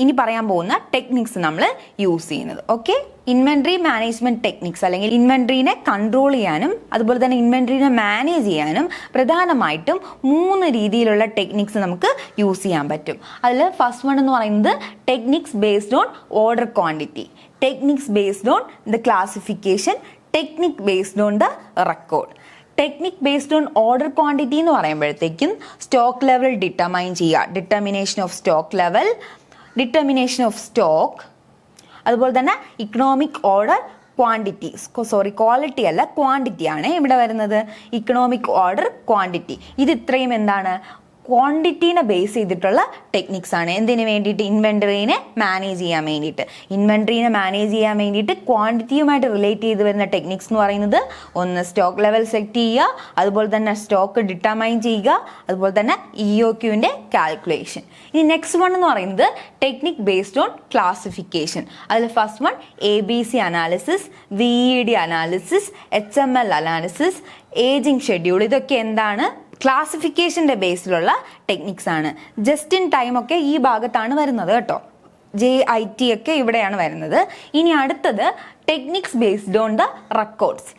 ഇനി പറയാൻ പോകുന്ന ടെക്നിക്സ് നമ്മൾ യൂസ് ചെയ്യുന്നത്. ഓക്കെ, ഇൻവെൻട്രി മാനേജ്മെൻറ്റ് ടെക്നിക്സ് അല്ലെങ്കിൽ ഇൻവെൻട്രീനെ കൺട്രോൾ ചെയ്യാനും അതുപോലെ തന്നെ ഇൻവെൻട്രീനെ മാനേജ് ചെയ്യാനും പ്രധാനമായിട്ടും 3 രീതിയിലുള്ള ടെക്നിക്സ് നമുക്ക് യൂസ് ചെയ്യാൻ പറ്റും. അതിൽ ഫസ്റ്റ് വൺ എന്ന് പറയുന്നത് techniques based on order quantity, techniques based on the classification, technique based on the record. Technique based on order quantity എന്ന് പറയുമ്പോഴത്തേക്കും സ്റ്റോക്ക് ലെവൽ ഡിറ്റർമൈൻ ചെയ്യുക, determination of stock level, determination of stock, അതുപോലെ തന്നെ ഇക്കണോമിക് ഓർഡർ ക്വാളിറ്റി അല്ല ക്വാണ്ടിറ്റി ആണ് ഇവിടെ വരുന്നത്. ഇക്കണോമിക് ഓർഡർ ക്വാണ്ടിറ്റി, ഇത് ഇത്രയും എന്താണ് ക്വാണ്ടിറ്റീനെ ബേസ് ചെയ്തിട്ടുള്ള ടെക്നിക്സ് ആണ്. എന്തിനു വേണ്ടിയിട്ട്? ഇൻവെൻട്രീനെ മാനേജ് ചെയ്യാൻ വേണ്ടിയിട്ട്. ഇൻവെൻട്രീനെ മാനേജ് ചെയ്യാൻ വേണ്ടിയിട്ട് ക്വാണ്ടിറ്റിയുമായിട്ട് റിലേറ്റ് ചെയ്ത് വരുന്ന ടെക്നിക്സ് എന്ന് പറയുന്നത് ഒന്ന് സ്റ്റോക്ക് ലെവൽ സെറ്റ് ചെയ്യുക, അതുപോലെ തന്നെ സ്റ്റോക്ക് ഡിറ്റർമൈൻ ചെയ്യുക, അതുപോലെ തന്നെ EOQൻ്റെ കാൽക്കുലേഷൻ. ഇനി നെക്സ്റ്റ് വൺ എന്ന് പറയുന്നത് ടെക്നിക് ബേസ്ഡ് ഓൺ ക്ലാസിഫിക്കേഷൻ. അതിൽ first one ABC analysis, VED analysis, HML analysis, ageing schedule. ഇതൊക്കെ എന്താണ്? ക്ലാസിഫിക്കേഷൻ്റെ ബേസിലുള്ള ടെക്നിക്സ് ആണ്. ജസ്റ്റ് ഇൻ ടൈം ഒക്കെ ഈ ഭാഗത്താണ് വരുന്നത് കേട്ടോ. JIT ഒക്കെ ഇവിടെയാണ് വരുന്നത്. ഇനി അടുത്തത് techniques based on the records,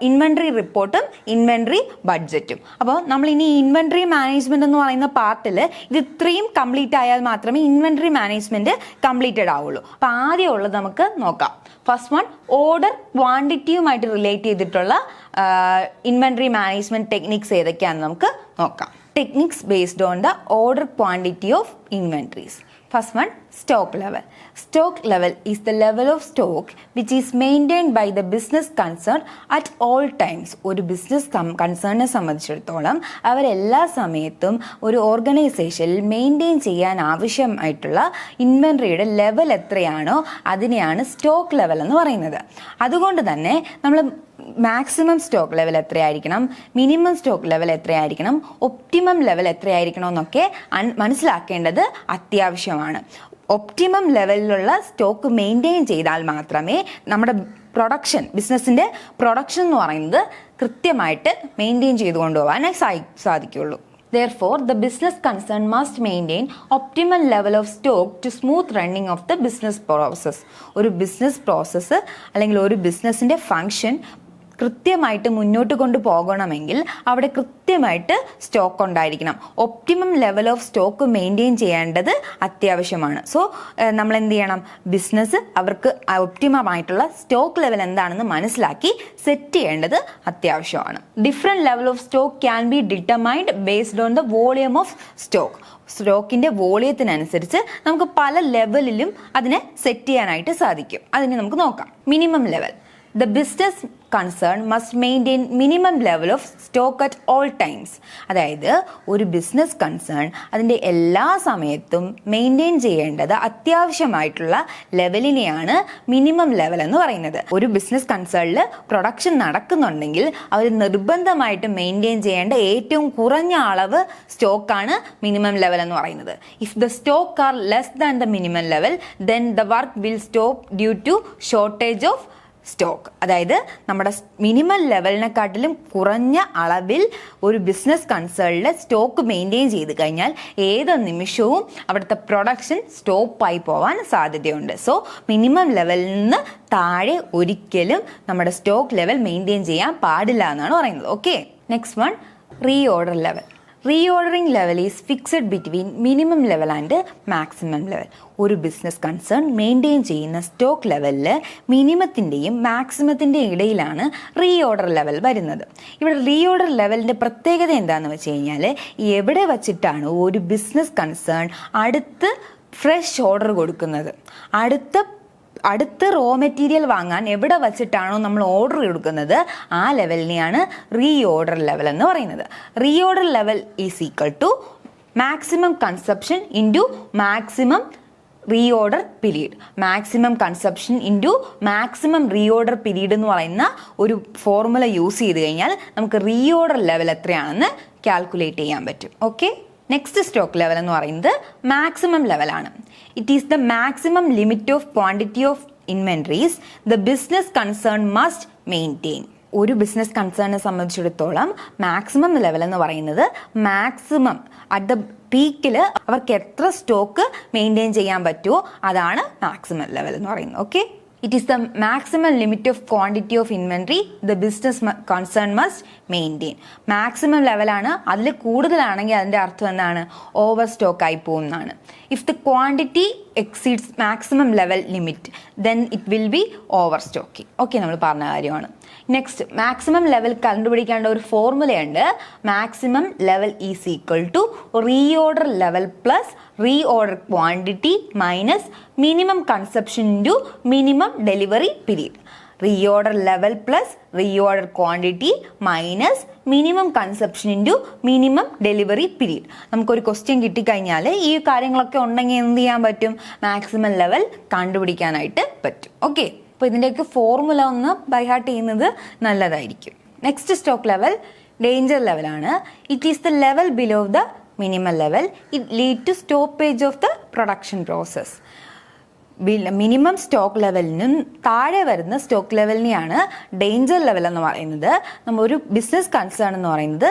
inventory റിപ്പോർട്ടും ഇൻവെൻട്രി ബഡ്ജറ്റും. അപ്പോൾ നമ്മൾ ഇനി ഇൻവെൻട്രി മാനേജ്മെൻറ്റ് എന്ന് പറയുന്ന പാർട്ടിൽ ഇത് ഇത്രയും കംപ്ലീറ്റ് ആയാൽ മാത്രമേ ഇൻവെൻട്രി മാനേജ്മെൻറ്റ് കംപ്ലീറ്റഡ് ആവുള്ളൂ. അപ്പോൾ ആദ്യം ഉള്ളത് നമുക്ക് നോക്കാം. ഫസ്റ്റ് വൺ, ഓർഡർ ക്വാണ്ടിറ്റിയുമായിട്ട് റിലേറ്റ് ചെയ്തിട്ടുള്ള ഇൻവെൻട്രി മാനേജ്മെൻറ്റ് ടെക്നിക്സ് ഏതൊക്കെയാണെന്ന് നമുക്ക് നോക്കാം. Techniques based on the order quantity of inventories. First one, stock level. Stock level is the level of stock which is maintained by the business concern at all times. ഒരു ബിസിനസ് കൺസേണിനെ സംബന്ധിച്ചിടത്തോളം അവരെല്ലാ സമയത്തും ഒരു ഓർഗനൈസേഷനിൽ മെയിൻറ്റെയിൻ ചെയ്യാൻ ആവശ്യമായിട്ടുള്ള ഇൻവെൻട്രിയുടെ ലെവൽ എത്രയാണോ അതിനെയാണ് സ്റ്റോക്ക് ലെവൽ എന്ന് പറയുന്നത്. അതുകൊണ്ട് തന്നെ നമ്മൾ മാക്സിമം സ്റ്റോക്ക് ലെവൽ എത്രയായിരിക്കണം, മിനിമം സ്റ്റോക്ക് ലെവൽ എത്രയായിരിക്കണം, ഒപ്റ്റിമം ലെവൽ എത്രയായിരിക്കണം എന്നൊക്കെ മനസ്സിലാക്കേണ്ടത് അത്യാവശ്യമാണ്. ഒപ്റ്റിമം ലെവലിലുള്ള സ്റ്റോക്ക് മെയിൻറ്റെയിൻ ചെയ്താൽ മാത്രമേ നമ്മുടെ ബിസിനസ്സിൻ്റെ പ്രൊഡക്ഷൻ എന്ന് പറയുന്നത് കൃത്യമായിട്ട് മെയിൻറ്റെയിൻ ചെയ്ത് കൊണ്ടുപോകാനായി സാധിക്കുകയുള്ളൂ. Therefore, the business concern must maintain optimal level of stock to smooth running of the business process. ഒരു ബിസിനസ് പ്രോസസ്സ് അല്ലെങ്കിൽ ഒരു ബിസിനസ്സിൻ്റെ ഫങ്ഷൻ കൃത്യമായിട്ട് മുന്നോട്ട് കൊണ്ടുപോകണമെങ്കിൽ അവിടെ കൃത്യമായിട്ട് സ്റ്റോക്ക് ഉണ്ടായിരിക്കണം. Optimum level of stock maintain ചെയ്യേണ്ടത് അത്യാവശ്യമാണ്. സോ നമ്മൾ എന്ത് ചെയ്യണം? ബിസിനസ് അവർക്ക് ഒപ്റ്റിമമായിട്ടുള്ള സ്റ്റോക്ക് ലെവൽ എന്താണെന്ന് മനസ്സിലാക്കി സെറ്റ് ചെയ്യേണ്ടത് അത്യാവശ്യമാണ്. Different level of stock can be determined based on the volume of stock. സ്റ്റോക്കിൻ്റെ വോളിയത്തിനനുസരിച്ച് നമുക്ക് പല ലെവലിലും അതിനെ സെറ്റ് ചെയ്യാനായിട്ട് സാധിക്കും. അതിനെ നമുക്ക് നോക്കാം. Minimum level. The business concern must maintain minimum level of stock at all times. അതായത് ഒരു ബിസിനസ് കൺസേൺ അതിൻ്റെ എല്ലാ സമയത്തും മെയിൻറ്റെയിൻ ചെയ്യേണ്ടത് അത്യാവശ്യമായിട്ടുള്ള ലെവലിനെയാണ് മിനിമം ലെവൽ എന്ന് പറയുന്നത്. ഒരു ബിസിനസ് കൺസേണിൽ പ്രൊഡക്ഷൻ നടക്കുന്നുണ്ടെങ്കിൽ അവർ നിർബന്ധമായിട്ട് മെയിൻറ്റെയിൻ ചെയ്യേണ്ട ഏറ്റവും കുറഞ്ഞ അളവ് സ്റ്റോക്കാണ് മിനിമം ലെവൽ എന്ന് പറയുന്നത്. If the stock are less than the minimum level then the work will stop due to shortage of stock. അതായത് നമ്മുടെ മിനിമം ലെവലിനെക്കാട്ടിലും കുറഞ്ഞ അളവിൽ ഒരു ബിസിനസ് കൺസേണിൽ സ്റ്റോക്ക് മെയിൻറ്റെയിൻ ചെയ്ത് കഴിഞ്ഞാൽ ഏത് നിമിഷവും അവിടുത്തെ പ്രൊഡക്ഷൻ സ്റ്റോപ്പായി പോകാൻ സാധ്യതയുണ്ട്. സോ മിനിമം ലെവലിൽ നിന്ന് താഴെ ഒരിക്കലും നമ്മുടെ സ്റ്റോക്ക് ലെവൽ മെയിൻറ്റെയിൻ ചെയ്യാൻ പാടില്ല എന്നാണ് പറയുന്നത്. Okay, next one, reorder level. Reordering level is fixed between minimum level and maximum level. ഒരു ബിസിനസ് കൺസേൺ മെയിൻറ്റെയിൻ ചെയ്യുന്ന സ്റ്റോക്ക് ലെവലിൽ മിനിമത്തിൻ്റെയും മാക്സിമത്തിൻ്റെയും ഇടയിലാണ് റീഓർഡർ ലെവൽ വരുന്നത്. ഇവിടെ റീഓർഡർ ലെവലിൻ്റെ പ്രത്യേകത എന്താണെന്ന് വെച്ച് കഴിഞ്ഞാൽ എവിടെ വച്ചിട്ടാണ് ഒരു ബിസിനസ് കൺസേൺ അടുത്ത് ഫ്രഷ് ഓർഡർ കൊടുക്കുന്നത്, അടുത്ത റോ മെറ്റീരിയൽ വാങ്ങാൻ എവിടെ വച്ചിട്ടാണോ നമ്മൾ ഓർഡർ കൊടുക്കുന്നത് ആ ലെവലിനെയാണ് റീഓർഡർ ലെവൽ എന്ന് പറയുന്നത്. Reorder level is equal to maximum consumption into maximum reorder period. Maximum consumption into maximum reorder period എന്ന് പറയുന്ന ഒരു ഫോർമുല യൂസ് ചെയ്ത് കഴിഞ്ഞാൽ നമുക്ക് റീഓർഡർ ലെവൽ എത്രയാണെന്ന് കാൽക്കുലേറ്റ് ചെയ്യാൻ പറ്റും. ഓക്കെ, നെക്സ്റ്റ് സ്റ്റോക്ക് ലെവൽ എന്ന് പറയുന്നത് മാക്സിമം ലെവലാണ്. It is the maximum limit of quantity of inventories the business concern must maintain. ഒരു ബിസിനസ് കൺസേണിനെ സംബന്ധിച്ചിടത്തോളം മാക്സിമം ലെവൽ എന്ന് പറയുന്നത് മാക്സിമം അറ്റ് ദ പീക്കിൽ അവർക്ക് എത്ര സ്റ്റോക്ക് മെയിൻറ്റെയിൻ ചെയ്യാൻ പറ്റുമോ അതാണ് മാക്സിമം ലെവൽ എന്ന് പറയുന്നത്. Okay, it is the maximum limit of quantity of inventory the business concern must maintain. Maximum ലെവലാണ്. അതിൽ കൂടുതലാണെങ്കിൽ അതിൻ്റെ അർത്ഥം എന്താണ്? ഓവർ സ്റ്റോക്ക് ആയി പോകുന്നതാണ്. If the quantity exceeds maximum level limit then it will be over stocking. Okay, നമ്മൾ പറഞ്ഞ കാര്യമാണ്. നെക്സ്റ്റ്, മാക്സിമം ലെവൽ കണ്ടുപിടിക്കേണ്ട ഒരു ഫോർമുലയുണ്ട്. Maximum level is equal to reorder level plus reorder quantity minus minimum consumption into minimum delivery period. Reorder level plus reorder quantity minus minimum consumption into minimum delivery period. നമുക്കൊരു ക്വസ്റ്റ്യൻ കിട്ടിക്കഴിഞ്ഞാൽ ഈ കാര്യങ്ങളൊക്കെ ഉണ്ടെങ്കിൽ എന്ത് ചെയ്യാൻ പറ്റും? മാക്സിമം ലെവൽ കണ്ടുപിടിക്കാനായിട്ട് പറ്റും. ഓക്കെ, അപ്പോൾ ഇതിൻ്റെയൊക്കെ ഫോർമുല ഒന്ന് ബൈഹാർട്ട് ചെയ്യുന്നത് നല്ലതായിരിക്കും. നെക്സ്റ്റ് സ്റ്റോക്ക് ലെവൽ ഡേഞ്ചർ ലെവലാണ്. It is the level below the minimum level. It lead to stoppage of the production process. Minimum stock ലെവലിനും താഴെ വരുന്ന സ്റ്റോക്ക് ലെവലിനെയാണ് ഡേഞ്ചർ ലെവൽ എന്ന് പറയുന്നത്. നമ്മൾ ഒരു ബിസിനസ് കൺസേൺ എന്ന് പറയുന്നത്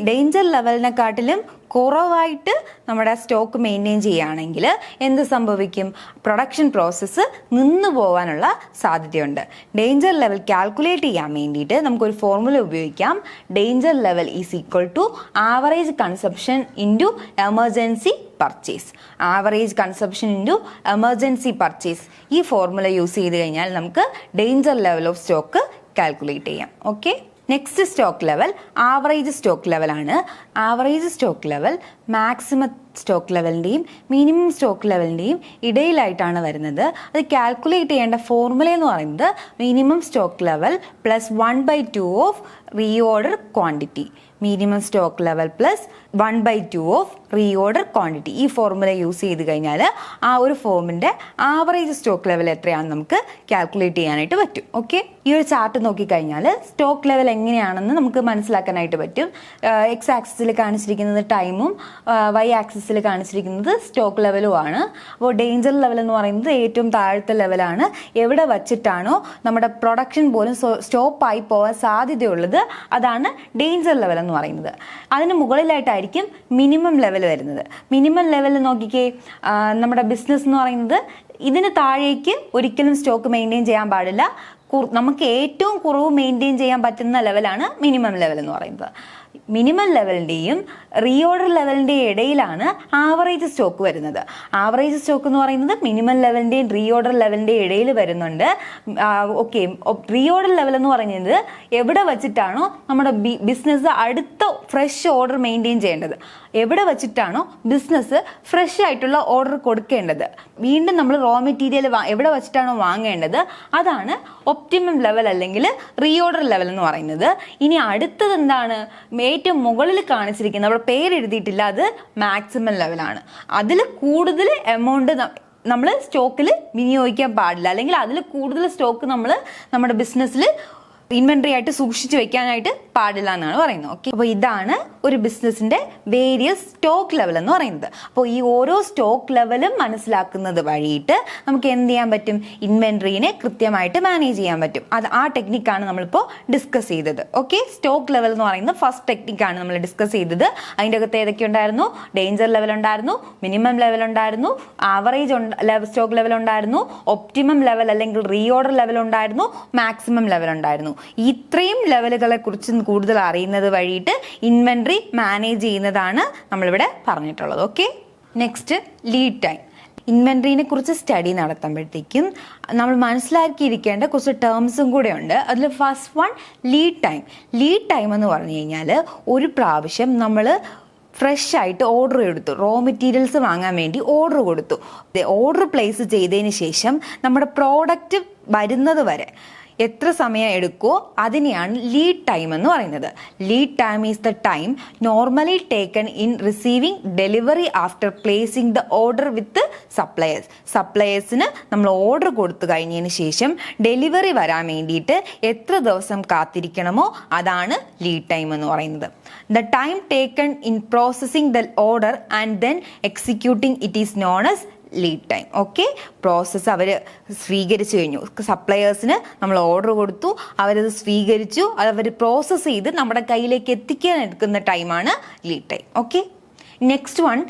ഡേഞ്ചർ ലെവലിനെക്കാട്ടിലും കുറവായിട്ട് നമ്മുടെ സ്റ്റോക്ക് മെയിൻറ്റെയിൻ ചെയ്യുകയാണെങ്കിൽ എന്ത് സംഭവിക്കും? പ്രൊഡക്ഷൻ പ്രോസസ്സ് നിന്നു പോകാനുള്ള സാധ്യതയുണ്ട്. ഡേഞ്ചർ ലെവൽ കാൽക്കുലേറ്റ് ചെയ്യാൻ വേണ്ടിയിട്ട് നമുക്കൊരു ഫോർമുല ഉപയോഗിക്കാം. Danger level is equal to average consumption into emergency purchase. Average consumption into emergency purchase. ഈ ഫോർമുല യൂസ് ചെയ്ത് കഴിഞ്ഞാൽ നമുക്ക് danger level of stock calculate ചെയ്യാം. Okay, next stock level average stock ലെവലാണ്. Average stock level maximum stock ലെവലിൻ്റെയും മിനിമം സ്റ്റോക്ക് ലെവലിൻ്റെയും ഇടയിലായിട്ടാണ് വരുന്നത്. അത് കാൽക്കുലേറ്റ് ചെയ്യേണ്ട ഫോർമുല എന്ന് പറയുന്നത് minimum stock level plus 1/2 of reorder quantity. Minimum stock level plus 1/2 of reorder quantity. ഈ ഫോർമുല യൂസ് ചെയ്ത് കഴിഞ്ഞാൽ ആ ഒരു ഫോമിൻ്റെ ആവറേജ് സ്റ്റോക്ക് ലെവൽ എത്രയാണെന്ന് നമുക്ക് കാൽക്കുലേറ്റ് ചെയ്യാനായിട്ട് പറ്റും. ഓക്കെ, ഈ ഒരു ചാർട്ട് നോക്കിക്കഴിഞ്ഞാൽ സ്റ്റോക്ക് ലെവൽ എങ്ങനെയാണെന്ന് നമുക്ക് മനസ്സിലാക്കാനായിട്ട് പറ്റും. എക്സ് ആക്സിസിൽ കാണിച്ചിരിക്കുന്നത് ടൈമും വൈ ആക്സിസിൽ കാണിച്ചിരിക്കുന്നത് സ്റ്റോക്ക് ലെവലുമാണ്. അപ്പോൾ ഡേഞ്ചർ ലെവൽ എന്ന് പറയുന്നത് ഏറ്റവും താഴത്തെ ലെവലാണ്. എവിടെ വച്ചിട്ടാണോ നമ്മുടെ പ്രൊഡക്ഷൻ പോലും സ്റ്റോപ്പായി പോകാൻ സാധ്യതയുള്ളത് അതാണ് ഡേഞ്ചർ ലെവൽ എന്ന് പറയുന്നത്. അതിന് മുകളിലായിട്ടായിരിക്കും മിനിമം ലെവൽ വരുന്നത്. മിനിമം ലെവൽ നോക്കിക്കേ, നമ്മുടെ ബിസിനസ് എന്ന് പറയുന്നത് ഇതിന് താഴേക്ക് ഒരിക്കലും സ്റ്റോക്ക് മെയിൻറ്റെയിൻ ചെയ്യാൻ പാടില്ല. നമുക്ക് ഏറ്റവും കുറവ് മെയിൻറ്റെയിൻ ചെയ്യാൻ പറ്റുന്ന ലെവലാണ് മിനിമം ലെവൽ എന്ന് പറയുന്നത്. മിനിമം ലെവലിൻ്റെയും റീഓർഡർ ലെവലിൻ്റെയും ഇടയിലാണ് ആവറേജ് സ്റ്റോക്ക് വരുന്നത്. ആവറേജ് സ്റ്റോക്ക് എന്ന് പറയുന്നത് മിനിമം ലെവലിൻ്റെയും റീഓർഡർ ലെവലിൻ്റെയും ഇടയിൽ വരുന്നുണ്ട്. ഓക്കെ, റീഓർഡർ ലെവൽ എന്ന് പറയുന്നത് എവിടെ വെച്ചിട്ടാണോ നമ്മുടെ ബിസിനസ് അടുത്ത ഫ്രഷ് ഓർഡർ മെയിൻറ്റെയിൻ ചെയ്യേണ്ടത്, എവിടെ വെച്ചിട്ടാണോ ബിസിനസ് ഫ്രഷ് ആയിട്ടുള്ള ഓർഡർ കൊടുക്കേണ്ടത്, വീണ്ടും നമ്മൾ റോ മെറ്റീരിയൽ എവിടെ വെച്ചിട്ടാണോ വാങ്ങേണ്ടത്, അതാണ് ഒപ്റ്റിമം ലെവൽ അല്ലെങ്കിൽ റീഓർഡർ ലെവൽ എന്ന് പറയുന്നത്. ഇനി അടുത്തത് എന്താണ്? ഏറ്റവും മുകളിൽ കാണിച്ചിരിക്കുന്നത്, അവിടെ പേര് എഴുതിയിട്ടില്ല, അത് മാക്സിമം ലെവലാണ്. അതിൽ കൂടുതൽ എമൗണ്ട് നമ്മൾ സ്റ്റോക്കിൽ വിനിയോഗിക്കാൻ പാടില്ല, അല്ലെങ്കിൽ അതിൽ കൂടുതൽ സ്റ്റോക്ക് നമ്മൾ നമ്മുടെ ബിസിനസ്സിൽ ഇൻവെന്ററി ആയിട്ട് സൂക്ഷിച്ചു വെക്കാനായിട്ട് പാടില്ല എന്നാണ് പറയുന്നത്. ഓക്കെ, അപ്പോൾ ഇതാണ് ഒരു ബിസിനസിന്റെ വേരിയസ് സ്റ്റോക്ക് ലെവൽ എന്ന് പറയുന്നത്. അപ്പോൾ ഈ ഓരോ സ്റ്റോക്ക് ലെവലും മനസ്സിലാക്കുന്നത് വഴിയിട്ട് നമുക്ക് എന്ത് ചെയ്യാൻ പറ്റും? ഇൻവെന്ററിനെ കൃത്യമായിട്ട് മാനേജ് ചെയ്യാൻ പറ്റും. ആ ടെക്നിക്കാണ് നമ്മളിപ്പോൾ ഡിസ്കസ് ചെയ്തത്. ഓക്കെ, സ്റ്റോക്ക് ലെവൽ എന്ന് പറയുന്നത് ഫസ്റ്റ് ടെക്നിക്കാണ് നമ്മൾ ഡിസ്കസ് ചെയ്തത്. അതിൻ്റെ അകത്ത് ഏതൊക്കെ ഉണ്ടായിരുന്നു? ഡേഞ്ചർ ലെവൽ ഉണ്ടായിരുന്നു, മിനിമം ലെവൽ ഉണ്ടായിരുന്നു, ആവറേജ് സ്റ്റോക്ക് ലെവൽ ഉണ്ടായിരുന്നു, ഒപ്റ്റിമം ലെവൽ അല്ലെങ്കിൽ റീഓർഡർ ലെവൽ ഉണ്ടായിരുന്നു, മാക്സിമം ലെവൽ ഉണ്ടായിരുന്നു. ഇത്രയും ലെവലുകളെ കുറിച്ച് കൂടുതൽ അറിയുന്നത് വഴിയിട്ട് ഇൻവെന്ററി മാനേജ് ചെയ്യുന്നതാണ് നമ്മളിവിടെ പറഞ്ഞിട്ടുള്ളത്. Okay, next lead time. ഇൻവെന്ററിനെ കുറിച്ച് സ്റ്റഡി നടത്തുമ്പോഴത്തേക്കും നമ്മൾ മനസ്സിലാക്കിയിരിക്കേണ്ട കുറച്ച് ടേംസും കൂടെ ഉണ്ട്. അതിൽ first one lead time. Lead time എന്ന് പറഞ്ഞു കഴിഞ്ഞാൽ ഒരു പ്രാവശ്യം നമ്മൾ ഫ്രഷ് ആയിട്ട് ഓർഡർ എടുത്തു, റോ മെറ്റീരിയൽസ് വാങ്ങാൻ വേണ്ടി ഓർഡർ കൊടുത്തു. ഓർഡർ പ്ലേസ് ചെയ്തതിന് ശേഷം നമ്മുടെ പ്രോഡക്റ്റ് വരുന്നത് വരെ എത്ര സമയം എടുക്കുമോ അതിനെയാണ് ലീഡ് ടൈം എന്ന് പറയുന്നത്. Lead time is the time normally taken in receiving delivery after placing the order with suppliers. സപ്ലയേഴ്സിന് നമ്മൾ ഓർഡർ കൊടുത്തു കഴിഞ്ഞതിന് ശേഷം ഡെലിവറി വരാൻ വേണ്ടിയിട്ട് എത്ര ദിവസം കാത്തിരിക്കണമോ അതാണ് ലീഡ് ടൈം എന്ന് പറയുന്നത്. The time taken in processing the order and then executing it is known as lead time. Okay, process അവർ സ്വീകരിച്ചു കഴിഞ്ഞു, സപ്ലയേഴ്സിന് നമ്മൾ ഓർഡർ കൊടുത്തു, അവരത് സ്വീകരിച്ചു, അവർ പ്രോസസ്സ് ചെയ്ത് നമ്മുടെ കയ്യിലേക്ക് എത്തിക്കാൻ എടുക്കുന്ന ടൈമാണ് lead time. Okay, next one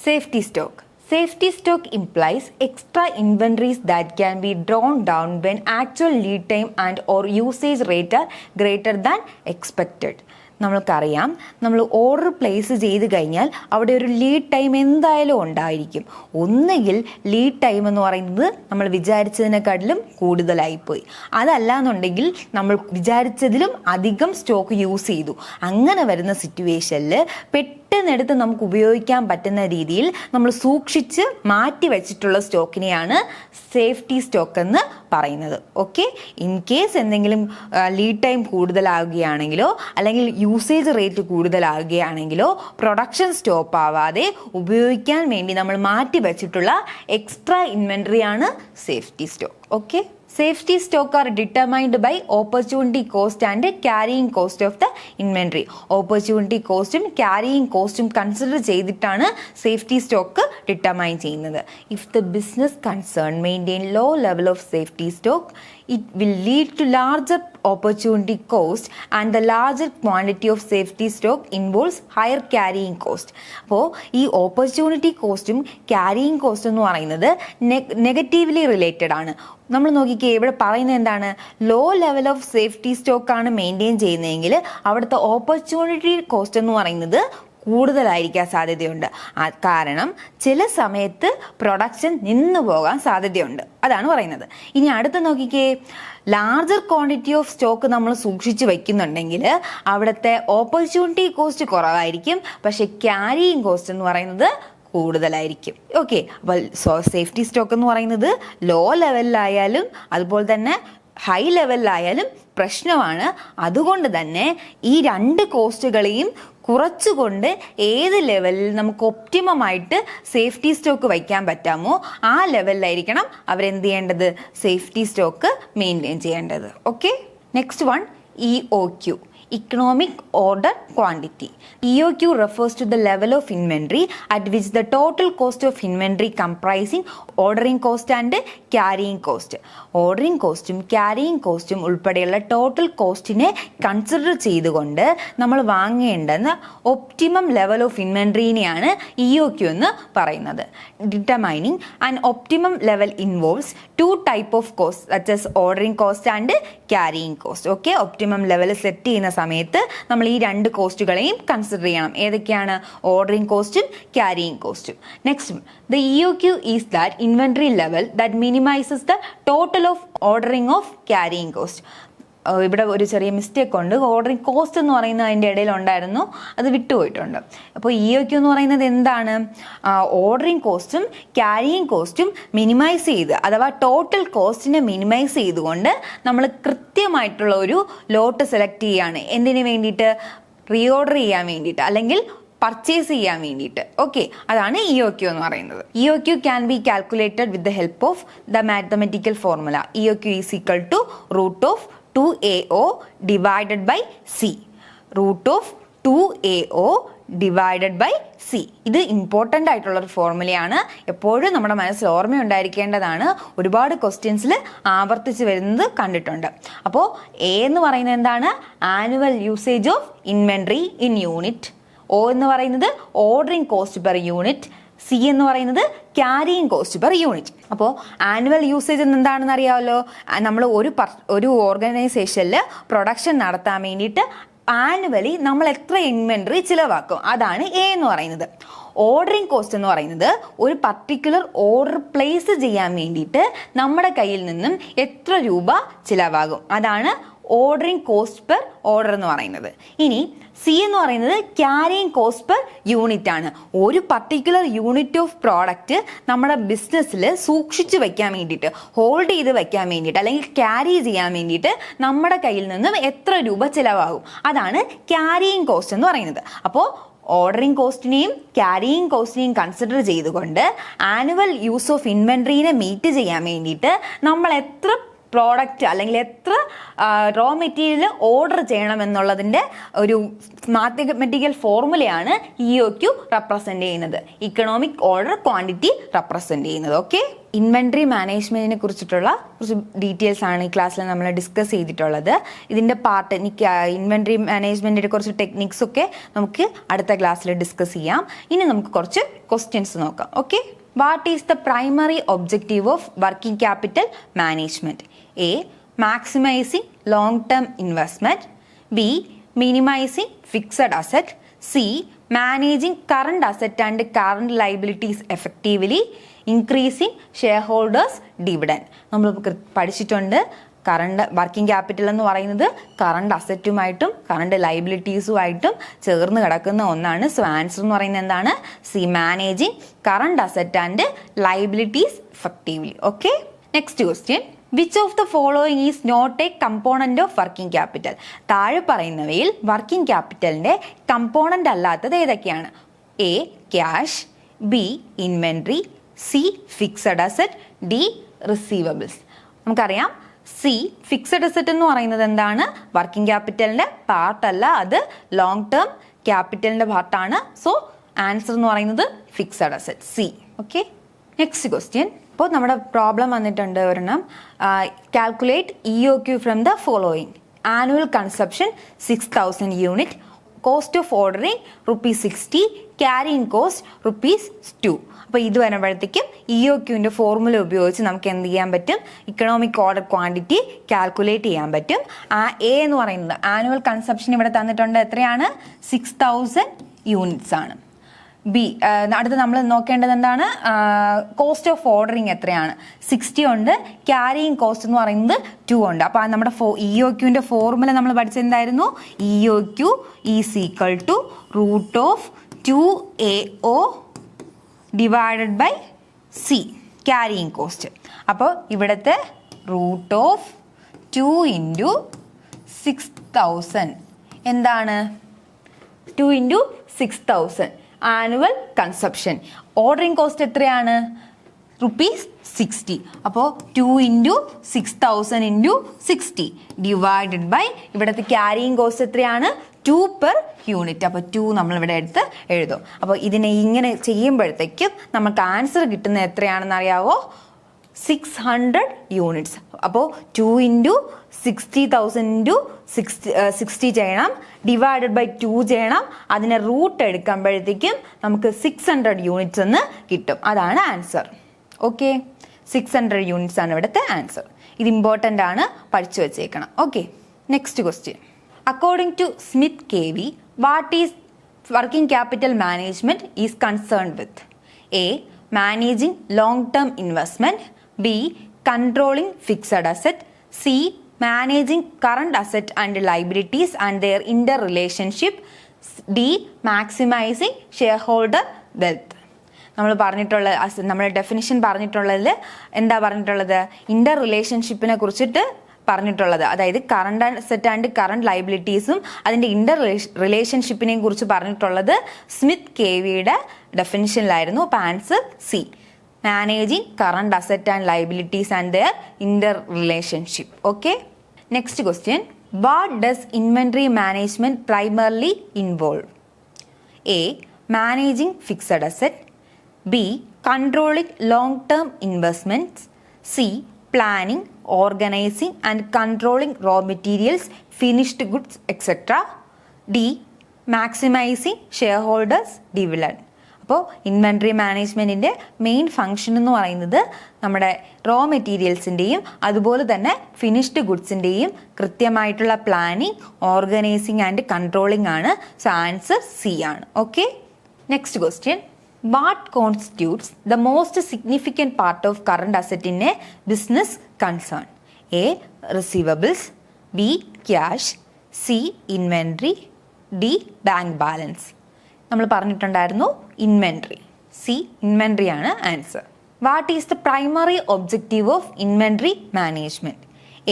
safety stock. Safety stock implies extra inventories that can be drawn down when actual lead time and or usage rate are greater than expected. നമ്മൾക്കറിയാം, നമ്മൾ ഓർഡർ പ്ലേസ് ചെയ്ത് കഴിഞ്ഞാൽ അവിടെ ഒരു ലീഡ് ടൈം എന്തായാലും ഉണ്ടായിരിക്കും. ഒന്നുകിൽ ലീഡ് ടൈം എന്ന് പറയുന്നത് നമ്മൾ വിചാരിച്ചതിനെക്കാട്ടിലും കൂടുതലായിപ്പോയി, അതല്ല എന്നുണ്ടെങ്കിൽ നമ്മൾ വിചാരിച്ചതിലും അധികം സ്റ്റോക്ക് യൂസ് ചെയ്തു. അങ്ങനെ വരുന്ന സിറ്റുവേഷനിൽ പെട്ടെന്നെടുത്ത് നമുക്ക് ഉപയോഗിക്കാൻ പറ്റുന്ന രീതിയിൽ നമ്മൾ സൂക്ഷിച്ച് മാറ്റി വെച്ചിട്ടുള്ള സ്റ്റോക്കിനെയാണ് സേഫ്റ്റി സ്റ്റോക്ക് എന്ന് പറയുന്നത്. ഓക്കെ, ഇൻ കേസ് എന്തെങ്കിലും ലീഡ് ടൈം കൂടുതലാവുകയാണെങ്കിലോ അല്ലെങ്കിൽ യൂസേജ് റേറ്റ് കൂടുതലാവുകയാണെങ്കിലോ പ്രൊഡക്ഷൻ സ്റ്റോപ്പ് ആവാതെ ഉപയോഗിക്കാൻ വേണ്ടി നമ്മൾ മാറ്റി വെച്ചിട്ടുള്ള എക്സ്ട്രാ ഇൻവെന്ററിയാണ് safety stock. Okay, safety stock are determined by opportunity cost and carrying cost of the inventory. Opportunity കോസ്റ്റും carrying കോസ്റ്റും കൺസിഡർ ചെയ്തിട്ടാണ് സേഫ്റ്റി സ്റ്റോക്ക് ഡിറ്റർമൈൻ ചെയ്യുന്നത്. If the business concern maintain low level of safety stock it will lead to larger opportunity cost and the larger quantity of safety stock involves higher carrying cost. അപ്പോൾ ഈ ഓപ്പർച്യൂണിറ്റി കോസ്റ്റും ക്യാരിയിങ് കോസ്റ്റ് എന്ന് പറയുന്നത് നെഗറ്റീവ്ലി റിലേറ്റഡ് ആണ്. നമ്മൾ നോക്കിക്കേ, ഇവിടെ പറയുന്നത് എന്താണ്? ലോ ലെവൽ ഓഫ് സേഫ്റ്റി സ്റ്റോക്കാണ് മെയിൻറ്റെയിൻ ചെയ്യുന്നതെങ്കിൽ അവിടുത്തെ ഓപ്പർച്യൂണിറ്റി കോസ്റ്റ് എന്ന് പറയുന്നത് കൂടുതലായിരിക്കാൻ സാധ്യതയുണ്ട്. കാരണം ചില സമയത്ത് പ്രൊഡക്ഷൻ നിന്നു പോകാൻ സാധ്യതയുണ്ട്, അതാണ് പറയുന്നത്. ഇനി അടുത്ത് നോക്കിക്കേ, ലാർജർ ക്വാണ്ടിറ്റി ഓഫ് സ്റ്റോക്ക് നമ്മൾ സൂക്ഷിച്ച് വയ്ക്കുന്നുണ്ടെങ്കിൽ അവിടുത്തെ ഓപ്പർച്യൂണിറ്റി കോസ്റ്റ് കുറവായിരിക്കും, പക്ഷെ ക്യാരിയിങ് കോസ്റ്റ് എന്ന് പറയുന്നത് കൂടുതലായിരിക്കും. ഓക്കെ, അപ്പോൾ സേഫ്റ്റി സ്റ്റോക്ക് എന്ന് പറയുന്നത് ലോ ലെവലിലായാലും അതുപോലെ തന്നെ ഹൈ ലെവലിലായാലും പ്രശ്നമാണ്. അതുകൊണ്ട് തന്നെ ഈ രണ്ട് കോസ്റ്റുകളെയും കുറച്ചുകൊണ്ട് ഏത് ലെവലിൽ നമുക്ക് ഒപ്റ്റിമമായിട്ട് സേഫ്റ്റി സ്റ്റോക്ക് വയ്ക്കാൻ പറ്റാമോ ആ ലെവലിലായിരിക്കണം അവരെന്ത് ചെയ്യേണ്ടത്? സേഫ്റ്റി സ്റ്റോക്ക് മെയിൻറ്റെയിൻ ചെയ്യേണ്ടത്. Okay, next one EOQ. Economic order quantity. EOQ refers to the level of inventory at which the total cost of inventory comprising ordering cost and carrying cost. Ordering കോസ്റ്റും ക്യാരിയിങ് കോസ്റ്റും ഉൾപ്പെടെയുള്ള ടോട്ടൽ കോസ്റ്റിനെ കൺസിഡർ ചെയ്തുകൊണ്ട് നമ്മൾ വാങ്ങേണ്ടുന്ന ഒപ്റ്റിമം ലെവൽ ഓഫ് ഇൻവെൻട്രീനെയാണ് EOQ എന്ന് പറയുന്നത്. Determining and optimum level involves to type of cost such as ordering cost and carrying cost. Okay, optimum level set ചെയ്യുന്ന സമയത്ത് നമ്മൾ ഈ രണ്ട് കോസ്റ്റുകളെയും കൺസിഡർ ചെയ്യണം. ഏതൊക്കെയാണ്? ഓർഡറിംഗ് കോസ്റ്റും ക്യാരിയിങ് കോസ്റ്റും. Next, the EOQ is that inventory level that minimises the total of ordering of carrying cost. ഇവിടെ ഒരു ചെറിയ മിസ്റ്റേക്ക് ഉണ്ട്. ഓർഡറിംഗ് കോസ്റ്റ് എന്ന് പറയുന്നത് അതിൻ്റെ ഇടയിൽ ഉണ്ടായിരുന്നു, അത് വിട്ടുപോയിട്ടുണ്ട്. അപ്പോൾ EOQ എന്ന് പറയുന്നത് എന്താണ്? ഓർഡറിംഗ് കോസ്റ്റും ക്യാരിയിങ് കോസ്റ്റും മിനിമൈസ് ചെയ്ത്, അഥവാ ടോട്ടൽ കോസ്റ്റിനെ മിനിമൈസ് ചെയ്തുകൊണ്ട് നമ്മൾ കൃത്യമായിട്ടുള്ള ഒരു ലോട്ട് സെലക്ട് ചെയ്യുകയാണ്. എന്തിനു വേണ്ടിയിട്ട്? റീഓർഡർ ചെയ്യാൻ വേണ്ടിയിട്ട്, അല്ലെങ്കിൽ പർച്ചേസ് ചെയ്യാൻ വേണ്ടിയിട്ട്. ഓക്കെ, അതാണ് EOQ എന്ന് പറയുന്നത്. EOQ can be calculated with the help of the mathematical formula. EOQ is equal to root of 2AO divided by C. Root of 2AO divided by C. ഇത് ഇമ്പോർട്ടൻ്റ് ആയിട്ടുള്ള ഒരു ഫോർമുലയാണ്, എപ്പോഴും നമ്മുടെ മനസ്സിൽ ഓർമ്മയുണ്ടായിരിക്കേണ്ടതാണ്. ഒരുപാട് ക്വസ്റ്റ്യൻസിൽ ആവർത്തിച്ച് വരുന്നത് കണ്ടിട്ടുണ്ട്. അപ്പോൾ A എന്ന് പറയുന്നത് എന്താണ്? Annual usage of inventory in unit. O എന്ന് പറയുന്നത് ordering cost per unit. C എന്ന് പറയുന്നത് ക്യാരിയിങ് കോസ്റ്റ് പെർ യൂണിറ്റ്. അപ്പോൾ ആനുവൽ യൂസേജ് എന്താണെന്ന് അറിയാമല്ലോ. നമ്മൾ ഒരു ഓർഗനൈസേഷനിൽ പ്രൊഡക്ഷൻ നടത്താൻ വേണ്ടിയിട്ട് ആനുവലി നമ്മൾ എത്ര ഇൻവെൻട്രി ചിലവാക്കും, അതാണ് A എന്ന് പറയുന്നത്. ഓർഡറിംഗ് കോസ്റ്റ് എന്ന് പറയുന്നത് ഒരു പർട്ടിക്കുലർ ഓർഡർ പ്ലേസ് ചെയ്യാൻ വേണ്ടിയിട്ട് നമ്മുടെ കയ്യിൽ നിന്നും എത്ര രൂപ ചിലവാകും, അതാണ് ഓർഡറിംഗ് കോസ്റ്റ് പെർ ഓർഡർ എന്ന് പറയുന്നത്. ഇനി C എന്ന് പറയുന്നത് ക്യാരിയിങ് കോസ്റ്റ് പെർ യൂണിറ്റ് ആണ്. ഒരു പർട്ടിക്കുലർ യൂണിറ്റ് ഓഫ് പ്രോഡക്റ്റ് നമ്മുടെ ബിസിനസ്സിൽ സൂക്ഷിച്ചു വെക്കാൻ വേണ്ടിയിട്ട്, ഹോൾഡ് ചെയ്ത് വെക്കാൻ വേണ്ടിയിട്ട്, അല്ലെങ്കിൽ ക്യാരി ചെയ്യാൻ വേണ്ടിയിട്ട് നമ്മുടെ കയ്യിൽ നിന്നും എത്ര രൂപ ചിലവാകും, അതാണ് ക്യാരിയിങ് കോസ്റ്റ് എന്ന് പറയുന്നത്. അപ്പോൾ ഓർഡറിംഗ് കോസ്റ്റിനെയും ക്യാരിയിങ് കോസ്റ്റിനെയും കൺസിഡർ ചെയ്തുകൊണ്ട് ആനുവൽ യൂസ് ഓഫ് ഇൻവെൻട്രീനെ മീറ്റ് ചെയ്യാൻ വേണ്ടിയിട്ട് നമ്മൾ എത്ര പ്രോഡക്റ്റ് അല്ലെങ്കിൽ എത്ര റോ മെറ്റീരിയൽ ഓർഡർ ചെയ്യണമെന്നുള്ളതിൻ്റെ ഒരു മാത്തമെറ്റിക്കൽ ഫോർമുലയാണ് EOQ റെപ്രസെൻ്റ് ചെയ്യുന്നത്. ഇക്കണോമിക് ഓർഡർ ക്വാണ്ടിറ്റി റെപ്രസെൻ്റ് ചെയ്യുന്നത്. ഓക്കെ, ഇൻവെൻട്രി മാനേജ്മെൻറ്റിനെ കുറിച്ചിട്ടുള്ള കുറച്ച് ഡീറ്റെയിൽസ് ആണ് ഈ ക്ലാസ്സിൽ നമ്മൾ ഡിസ്കസ് ചെയ്തിട്ടുള്ളത്. ഇതിൻ്റെ പാർട്ട് ഇൻവെൻട്രി മാനേജ്മെൻറ്റിൻ്റെ കുറച്ച് ടെക്നിക്സ് ഒക്കെ നമുക്ക് അടുത്ത ക്ലാസ്സിൽ ഡിസ്കസ് ചെയ്യാം. ഇനി നമുക്ക് കുറച്ച് ക്വസ്റ്റ്യൻസ് നോക്കാം. Okay, what is the primary objective of working capital management? A. Maximizing long-term investment. B. Minimizing fixed asset. C. Managing current asset and current liabilities effectively. Increasing shareholders' dividend. നമ്മൾ പഠിച്ചിട്ടുണ്ട്. കറണ്ട് വർക്കിംഗ് ക്യാപിറ്റൽ എന്ന് പറയുന്നത് കറണ്ട് അസറ്റുമായിട്ടും കറണ്ട് ലൈബിലിറ്റീസുമായിട്ടും ചേർന്ന് കിടക്കുന്ന ഒന്നാണ്. സോ ആൻസർ എന്ന് പറയുന്നത് എന്താണ്? C. Managing current asset and liabilities effectively. Okay. Next question. Which of the following is not a component of working capital? താഴെ പറയുന്നവയിൽ വർക്കിംഗ് ക്യാപിറ്റലിൻ്റെ കമ്പോണൻ്റ് അല്ലാത്തത് ഏതൊക്കെയാണ്? A. Cash. B. Inventory. C. Fixed asset. D. Receivables. നമുക്കറിയാം C. Fixed asset എന്ന് പറയുന്നത് എന്താണ്? വർക്കിംഗ് ക്യാപിറ്റലിൻ്റെ പാർട്ടല്ല, അത് ലോങ് ടേം ക്യാപിറ്റലിൻ്റെ പാർട്ടാണ്. സോ ആൻസർ എന്ന് പറയുന്നത് fixed asset, C. Okay, next question. അപ്പോൾ നമ്മുടെ പ്രോബ്ലം വന്നിട്ടുണ്ട് ഒരെണ്ണം. Calculate EOQ from the following. Annual consumption 6000 unit, cost of ordering ₹60, carrying cost ₹2. അപ്പോൾ ഇത് വരുമ്പോഴത്തേക്കും EOQൻ്റെ ഫോർമുല ഉപയോഗിച്ച് നമുക്ക് എന്ത് ചെയ്യാൻ പറ്റും? ഇക്കണോമിക് ഓർഡർ ക്വാണ്ടിറ്റി കാൽക്കുലേറ്റ് ചെയ്യാൻ പറ്റും. A എന്ന് പറയുന്നത് ആനുവൽ കൺസപ്ഷൻ ഇവിടെ തന്നിട്ടുണ്ട്, എത്രയാണ്? 6000 യൂണിറ്റ്സ് ആണ്. ബി, അടുത്ത് നമ്മൾ നോക്കേണ്ടത് എന്താണ്? കോസ്റ്റ് ഓഫ് ഓർഡറിങ് എത്രയാണ്? 60 ഉണ്ട്. ക്യാരിയിങ് കോസ്റ്റ് എന്ന് പറയുന്നത് 2 ഉണ്ട്. അപ്പോൾ നമ്മുടെ EOQൻ്റെ ഫോർമുല നമ്മൾ പഠിച്ചത് എന്തായിരുന്നു? EOQ is equal to root of 2AO divided by C, carrying cost. അപ്പോൾ ഇവിടുത്തെ റൂട്ട് ഓഫ് 2 ഇൻറ്റു 6000 എന്താണ്? 2 into 6000 annual consumption. Ordering cost എത്രയാണ്? ₹60. അപ്പോൾ 2 ഇൻറ്റു 6000 ഇൻറ്റു 60 ഡിവൈഡഡ് ബൈ ഇവിടുത്തെ ക്യാരിയിങ് കോസ്റ്റ് എത്രയാണ്? 2 പെർ യൂണിറ്റ്. അപ്പോൾ 2 നമ്മളിവിടെ എടുത്ത് എഴുതും. അപ്പോൾ ഇതിനെ ഇങ്ങനെ ചെയ്യുമ്പോഴത്തേക്കും നമുക്ക് ആൻസർ കിട്ടുന്നത് എത്രയാണെന്ന് അറിയാവോ? 600 യൂണിറ്റ്സ്. അപ്പോൾ 2 ഇൻറ്റു 60,000 ഇൻറ്റു 60 ചെയ്യണം, ഡിവൈഡഡ് ബൈ 2 ചെയ്യണം, അതിനെ റൂട്ട് എടുക്കുമ്പോഴത്തേക്കും നമുക്ക് 600 യൂണിറ്റ്സ് എന്ന് കിട്ടും. അതാണ് ആൻസർ. ഓക്കെ, 600 യൂണിറ്റ്സ് ആണ് ഇവിടുത്തെ ആൻസർ. ഇത് ഇമ്പോർട്ടൻ്റ് ആണ്, പഠിച്ചു വെച്ചേക്കണം. Okay, next question. According to Smith KV, what is working capital management is concerned with? A. Managing long-term investment. B. Controlling fixed asset. C. Managing current asset and liabilities and their interrelationship. D. Maximizing shareholder wealth. നമ്മൾ നമ്മുടെ ഡെഫിനിഷൻ പറഞ്ഞിട്ടുള്ളതിൽ എന്താ പറഞ്ഞിട്ടുള്ളത്? ഇന്റർ റിലേഷൻഷിപ്പിനെ കുറിച്ചിട്ട് പറഞ്ഞിട്ടുള്ളത്, അതായത് കറണ്ട് അസറ്റ് ആൻഡ് കറണ്ട് ലൈബിലിറ്റീസും അതിൻ്റെ ഇന്റർ റിലേഷൻഷിപ്പിനെയും കുറിച്ച് പറഞ്ഞിട്ടുള്ളത് സ്മിത്ത് KVയുടെ ഡെഫിനിഷനിലായിരുന്നു. അപ്പോൾ answer C, managing current asset and liabilities and their Inter relationship. Okay, next question. What does inventory management primarily involve? A. Managing fixed asset. B. Controlling long-term investments. C. Planning, organizing and controlling raw materials, finished goods, etc. D. Maximizing shareholders' dividend. അപ്പോൾ ഇൻവെൻട്രി മാനേജ്മെൻറ്റിൻ്റെ മെയിൻ ഫങ്ഷൻ എന്ന് പറയുന്നത് നമ്മുടെ റോ മെറ്റീരിയൽസിൻ്റെയും അതുപോലെ തന്നെ ഫിനിഷ്ഡ് ഗുഡ്സിൻ്റെയും കൃത്യമായിട്ടുള്ള പ്ലാനിങ്, ഓർഗനൈസിങ് ആൻഡ് കൺട്രോളിംഗ് ആണ്. സോ ആൻസർ സി ആണ്. Okay, next question. What constitutes the most significant part of current asset in a business concern? A. Receivables. B. Cash. C. Inventory. D. Bank balance. നമ്മൾ പറഞ്ഞിട്ടുണ്ടായിരുന്നു ഇൻവെൻട്രി. സി, ഇൻവെൻട്രി ആണ് answer. What is the primary objective of inventory management?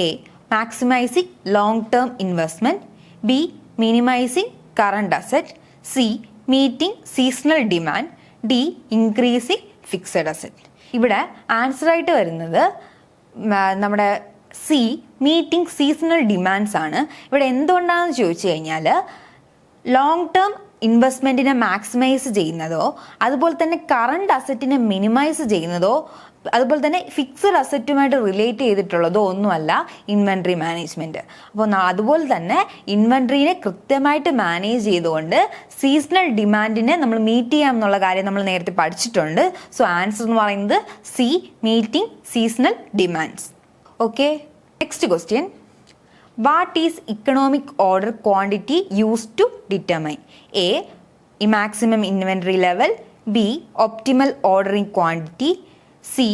A. Maximising long term investment. B. Minimising current asset. C. Meeting seasonal demand. D. Increasing fixed asset. ഇവിടെ ആൻസർ ആയിട്ട് വരുന്നത് നമ്മുടെ സി, മീറ്റിംഗ് സീസണൽ ഡിമാൻഡ്സ് ആണ്. ഇവിടെ എന്തുകൊണ്ടാണെന്ന് ചോദിച്ചു കഴിഞ്ഞാൽ ലോങ് ടേം ഇൻവെസ്റ്റ്മെൻറ്റിനെ മാക്സിമൈസ് ചെയ്യുന്നതോ അതുപോലെ തന്നെ കറണ്ട് അസറ്റിനെ മിനിമൈസ് ചെയ്യുന്നതോ അതുപോലെ തന്നെ ഫിക്സഡ് അസറ്റുമായിട്ട് റിലേറ്റ് ചെയ്തിട്ടുള്ളതോ ഒന്നുമല്ല ഇൻവെൻട്രി മാനേജ്മെൻറ്റ്. അപ്പോൾ അതുപോലെ തന്നെ ഇൻവെൻട്രീനെ കൃത്യമായിട്ട് മാനേജ് ചെയ്തുകൊണ്ട് സീസണൽ ഡിമാൻഡിനെ നമ്മൾ മീറ്റ് ചെയ്യാം എന്നുള്ള കാര്യം നമ്മൾ നേരത്തെ പഠിച്ചിട്ടുണ്ട്. സോ ആൻസർ എന്ന് പറയുന്നത് C, meeting seasonal demands. Okay, next question. What is economic order quantity used to determine? A. Maximum inventory level. B. Optimal ordering quantity. C.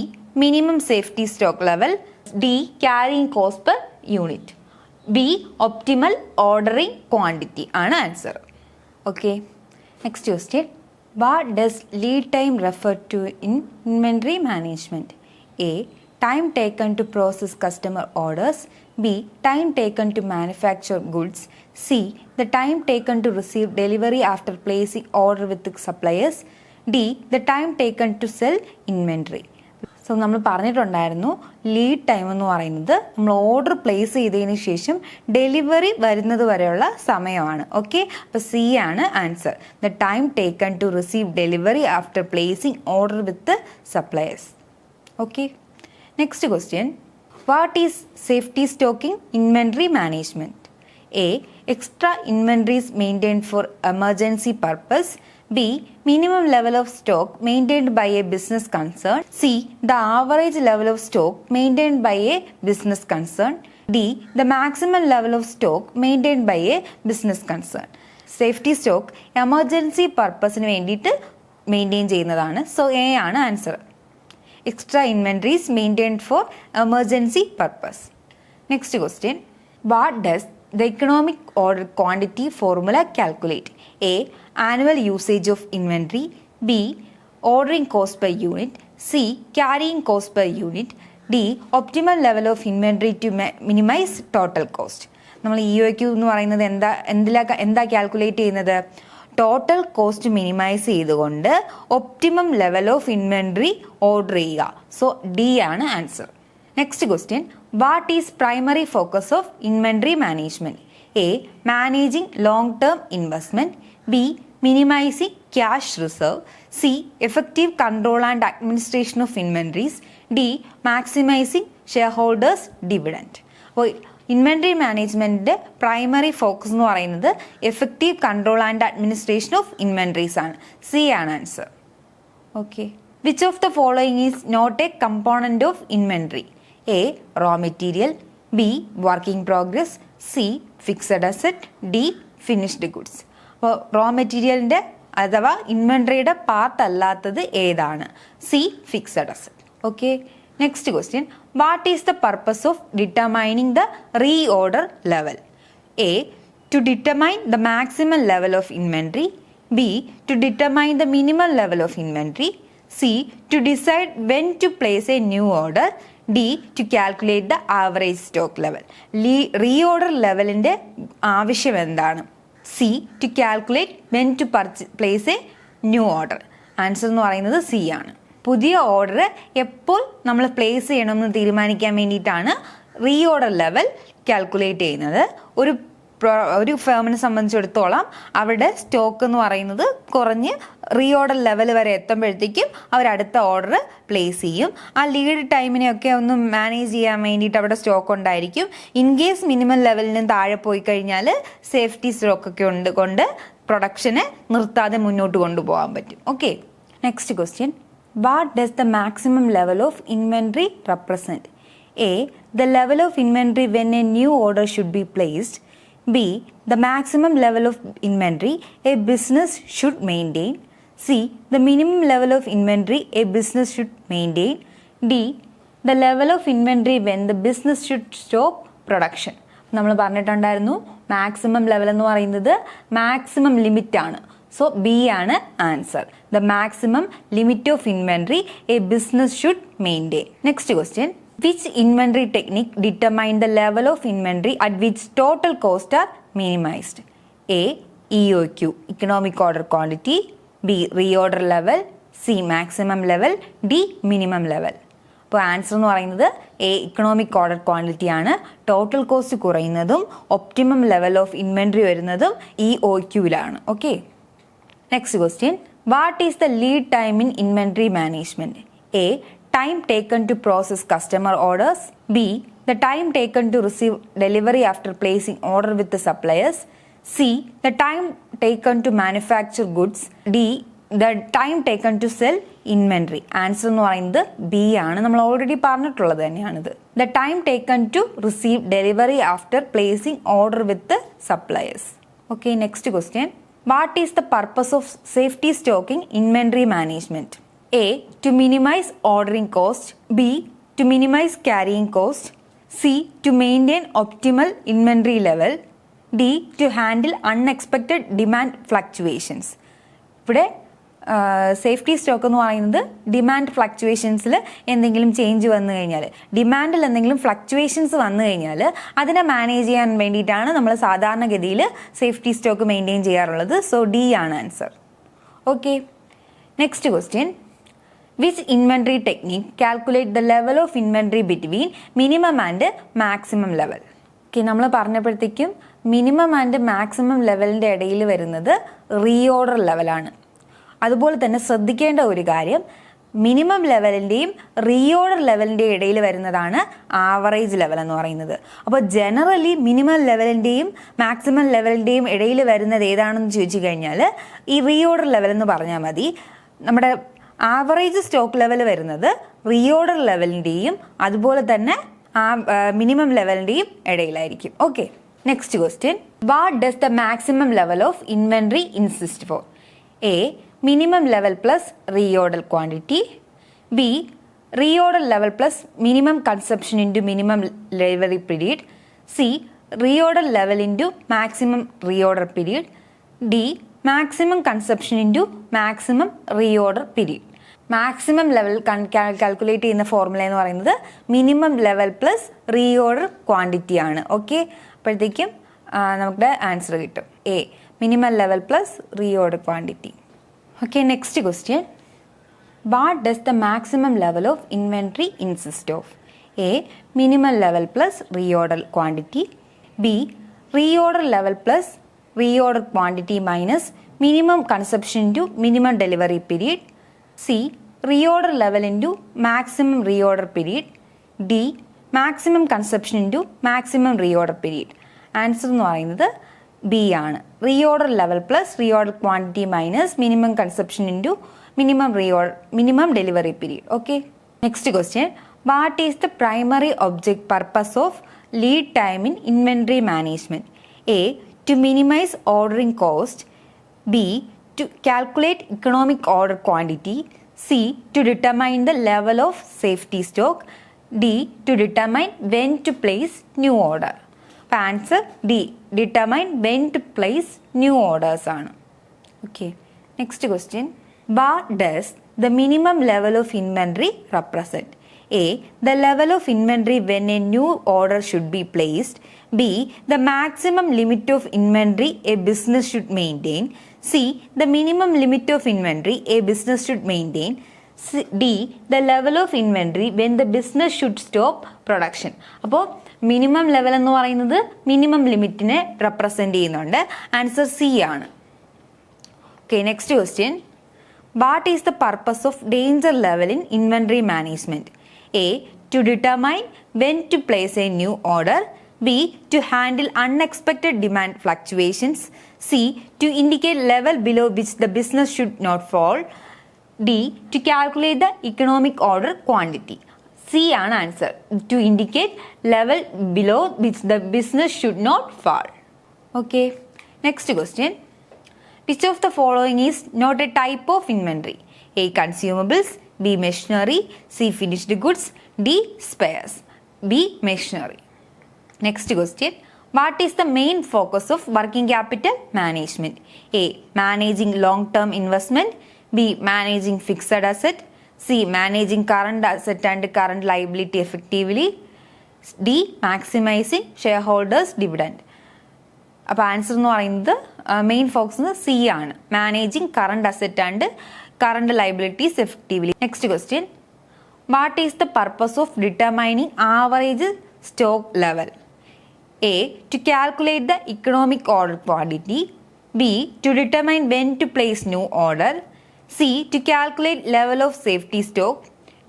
Minimum safety stock level. D. Carrying cost per unit. B. Optimal ordering quantity ആണ് answer. Okay, next question. What does lead time refer to in inventory management? A. Time taken to process customer orders. B. Time taken to manufacture goods. C. The time taken to receive delivery after placing order with the suppliers. D. The time taken to sell inventory. So നമ്മൾ പറഞ്ഞിട്ടുണ്ടായിരുന്നു ലീഡ് ടൈം എന്ന് പറയുന്നത് നമ്മൾ ഓർഡർ പ്ലേസ് ചെയ്തതിന് ശേഷം ഡെലിവറി വരുന്നത് വരെയുള്ള സമയമാണ്. ഓക്കെ, അപ്പോൾ സി ആണ് answer. The time taken to receive delivery after placing order with suppliers. Okay, next question. What is safety stocking inventory management? A. Extra inventories maintained for emergency purpose. B. Minimum level of stock maintained by a business concern. C. The average level of stock maintained by a business concern. D. The maximum level of stock maintained by a business concern. Safety stock emergency purpose-ന് വേണ്ടിയിട്ട് മെയിൻറ്റെയിൻ ചെയ്യുന്നതാണ്. സോ എ ആണ് answer. Extra inventories maintained for emergency purpose. Next question. What does the economic order quantity formula calculate? A. Annual usage of inventory. B. Ordering cost per unit. C. Carrying cost per unit. D. Optimal level of inventory to minimize total cost. നമ്മൾ EOQ എന്ന് പറയുന്നത് എന്താ കാൽക്കുലേറ്റ് ചെയ്യുന്നത്? ടോട്ടൽ കോസ്റ്റ് മിനിമൈസ് ചെയ്തുകൊണ്ട് optimum level of inventory order ചെയ്യുക. സോ ഡി ആണ് answer. Next question. What is primary focus of inventory management? A. Managing long term investment. B. Minimising cash reserve. C. Effective control and administration of inventories. D. Maximising share holders dividend. അപ്പോൾ ഇൻവെൻട്രി മാനേജ്മെൻറ്റിൻ്റെ പ്രൈമറി ഫോക്കസ് എന്ന് പറയുന്നത് effective control and administration of inventories ആണ്. സി ആണ് answer. Okay, which of the following is not a component of inventory? A. Raw material. B. Work in progress. C fixed asset, D finished goods. അപ്പോൾ റോ മെറ്റീരിയലിൻ്റെ അഥവാ ഇൻവെൻട്രിയുടെ പാർട്ട് അല്ലാത്തത് ഏതാണ്? C fixed asset. Okay, next question. What is the purpose of determining the reorder level? A to determine the maximum level of inventory, B to determine the minimum level of inventory, C to decide when to place a new order, D to calculate the average stock level. Reorder ലെവലിൻ്റെ ആവശ്യം എന്താണ്? C to calculate when to place a new order. Answer എന്ന് പറയുന്നത് സി ആണ്. പുതിയ ഓർഡർ എപ്പോൾ നമ്മൾ പ്ലേസ് ചെയ്യണമെന്ന് തീരുമാനിക്കാൻ വേണ്ടിയിട്ടാണ് റീഓർഡർ ലെവൽ കാൽക്കുലേറ്റ് ചെയ്യുന്നത്. ഒരു ഫേമിനെ സംബന്ധിച്ചിടത്തോളം അവരുടെ സ്റ്റോക്ക് എന്ന് പറയുന്നത് കുറഞ്ഞ് റീഓർഡർ ലെവൽ വരെ എത്തുമ്പോഴത്തേക്കും അവർ അടുത്ത ഓർഡർ പ്ലേസ് ചെയ്യും. ആ ലീഡ് ടൈമിനെയൊക്കെ ഒന്ന് മാനേജ് ചെയ്യാൻ വേണ്ടിയിട്ട് അവിടെ സ്റ്റോക്ക് ഉണ്ടായിരിക്കും. ഇൻ കേസ് മിനിമം ലെവലിന് താഴെ പോയി കഴിഞ്ഞാൽ സേഫ്റ്റി സ്റ്റോക്കൊക്കെ കൊണ്ട് പ്രൊഡക്ഷനെ നിർത്താതെ മുന്നോട്ട് കൊണ്ടുപോകാൻ പറ്റും. Okay, next question. What does the maximum level of inventory represent? A the level of inventory when A new order should be placed, B the maximum level of inventory a business should maintain, C the minimum level of inventory a business should maintain, D the level of inventory when the business should stop production. നമ്മൾ പറഞ്ഞിട്ടുണ്ടായിരുന്നു മാക്സിമം ലെവൽ എന്ന് പറയുന്നത് മാക്സിമം ലിമിറ്റ് ആണ്. സോ ബി ആണ് answer. The maximum limit of inventory A business should maintain. Next question. Which inventory technique determine the level of inventory at which total costs are minimized? A. EOQ, economic order quantity, B. reorder level, C. maximum level, D. minimum level. അപ്പോൾ ആൻസർ എന്ന് പറയുന്നത് എ ഇക്കണോമിക് ഓർഡർ ക്വാണ്ടിറ്റി ആണ്. ടോട്ടൽ കോസ്റ്റ് കുറയുന്നതും ഒപ്റ്റിമം ലെവൽ ഓഫ് ഇൻവെൻട്രി വരുന്നതും EOQയിലാണ്. Okay, next question. What is the lead time in inventory management? A time taken to process customer orders, B the time taken to receive delivery after placing order with the suppliers, C the time taken to manufacture goods, D the time taken to sell inventory. Answer എന്ന് പറയുന്നത് ബി ആണ്. നമ്മൾ ഓൾറെഡി പറഞ്ഞിട്ടുള്ളത് തന്നെയാണിത്. The time taken to receive delivery after placing order with the suppliers. Okay, next question. What is the purpose of safety stocking inventory management? A to minimize ordering cost, B to minimize carrying cost, C to maintain optimal inventory level, D to handle unexpected demand fluctuations. ഇവിടെ സേഫ്റ്റി സ്റ്റോക്ക് എന്ന് പറയുന്നത് ഡിമാൻഡ് ഫ്ലക്ച്വേഷൻസിൽ എന്തെങ്കിലും ചേഞ്ച് വന്നു കഴിഞ്ഞാൽ, ഡിമാൻഡിൽ എന്തെങ്കിലും ഫ്ലക്ച്വേഷൻസ് വന്നു കഴിഞ്ഞാൽ അതിനെ മാനേജ് ചെയ്യാൻ വേണ്ടിയിട്ടാണ് നമ്മൾ സാധാരണഗതിയിൽ സേഫ്റ്റി സ്റ്റോക്ക് മെയിൻറ്റെയിൻ ചെയ്യാറുള്ളത്. സോ ഡി ആണ് answer. Okay, next question. Which inventory technique calculate the level of inventory between minimum and maximum level? Okay, നമ്മൾ പറഞ്ഞപ്പോഴത്തേക്കും മിനിമം ആൻഡ് മാക്സിമം ലെവലിൻ്റെ ഇടയിൽ വരുന്നത് റീഓർഡർ ലെവലാണ്. അതുപോലെ തന്നെ ശ്രദ്ധിക്കേണ്ട ഒരു കാര്യം, മിനിമം ലെവലിൻ്റെയും റീഓർഡർ ലെവലിൻ്റെയും ഇടയിൽ വരുന്നതാണ് ആവറേജ് ലെവൽ എന്ന് പറയുന്നത്. അപ്പോൾ ജനറലി മിനിമം ലെവലിൻ്റെയും മാക്സിമം ലെവലിൻ്റെയും ഇടയിൽ വരുന്നത് ഏതാണെന്ന് ചോദിച്ചു കഴിഞ്ഞാൽ ഈ റീഓർഡർ ലെവൽ എന്ന് പറഞ്ഞാൽ മതി. നമ്മുടെ ആവറേജ് സ്റ്റോക്ക് ലെവൽ വരുന്നത് റീഓർഡർ ലെവലിൻ്റെയും അതുപോലെ തന്നെ മിനിമം ലെവലിൻ്റെയും ഇടയിലായിരിക്കും. Okay, next question. What does the maximum level of inventory insist for? A minimum level plus reorder quantity, B reorder level plus minimum consumption into minimum delivery period, C reorder level into maximum reorder period, D maximum consumption into maximum reorder period. Maximum level calculate ചെയ്യുന്ന ഫോർമുല എന്ന് പറയുന്നത് minimum level plus reorder quantity ആണ്. ഓക്കെ, അപ്പോഴത്തേക്കും നമുക്ക് ആൻസർ കിട്ടും A minimum level plus reorder quantity. Okay, next question. What does the maximum level of inventory insist of? A minimum level plus reorder quantity, B reorder level plus reorder quantity minus minimum consumption into minimum delivery period, C reorder level into maximum reorder period, D maximum consumption into maximum reorder period. Answer എന്ന് പറയുന്നത് ബി ആണ്. Reorder level plus reorder quantity minus minimum consumption into minimum delivery period. Okay, next question. What is the primary object purpose of lead time in inventory management? A. To minimize ordering cost. B. To calculate economic order quantity. C. To determine the level of safety stock. D. To determine when to place new order. Answer D. Determine when to place new orders ആണ്. Okay. Next question. What does the minimum level of inventory represent? A. The level of inventory when a new order should be placed. B. The maximum limit of inventory a business should maintain. C. The minimum limit of inventory a business should maintain. D. The level of inventory when the business should stop production. അപ്പോൾ മിനിമം ലെവൽ എന്ന് പറയുന്നത് മിനിമം ലിമിറ്റിനെ റെപ്രസെൻ്റ് ചെയ്യുന്നുണ്ട്. ആൻസർ സി ആണ്. Okay, next question. What is the purpose of danger level in inventory management? A. To determine when to place a new order. B. To handle unexpected demand fluctuations. C. To indicate level below which the business should not fall. D. To calculate the economic order quantity. C ആണ് answer. To indicate level below which the business should not fall. Okay. Next question. Which of the following is not a type of inventory? A. Consumables. B. Machinery. C. Finished goods. D. Spares. B. Machinery. Next question. What is the main focus of working capital management? A. Managing long-term investment. B. Managing fixed asset. C. Managing current asset and current liability effectively. D. Maximizing shareholders dividend. അപ്പോൾ ആൻസർ എന്ന് പറയുന്നത് മെയിൻ ഫോക്കസ് സി ആണ്. Managing current asset and current liabilities effectively. Next question. What is the purpose of determining average stock level? A. To calculate the economic order quantity. B. To determine when to place new order. C. To calculate level of safety stock.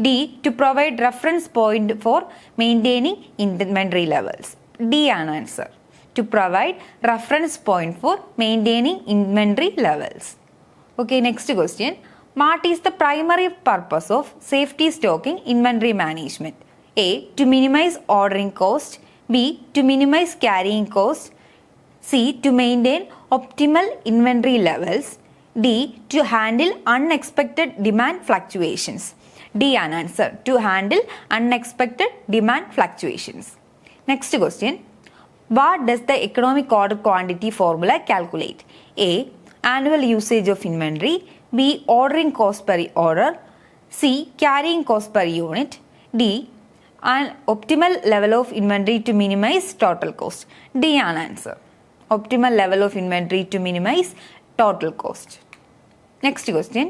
D. To provide reference point for maintaining inventory levels. D ആണ് answer. To provide reference point for maintaining inventory levels. Okay, next question. What is the primary purpose of safety stocking inventory management? A. To minimize ordering cost. B. To minimize carrying cost. C. To maintain optimal inventory levels. D. To handle unexpected demand fluctuations. D ആണ് answer. To handle unexpected demand fluctuations. Next question. What does the economic order quantity formula calculate? A. Annual usage of inventory. B. Ordering cost per order. C. Carrying cost per unit. D. An optimal level of inventory to minimize total cost. D ആണ് answer. Optimal level of inventory to minimize total cost. Next question.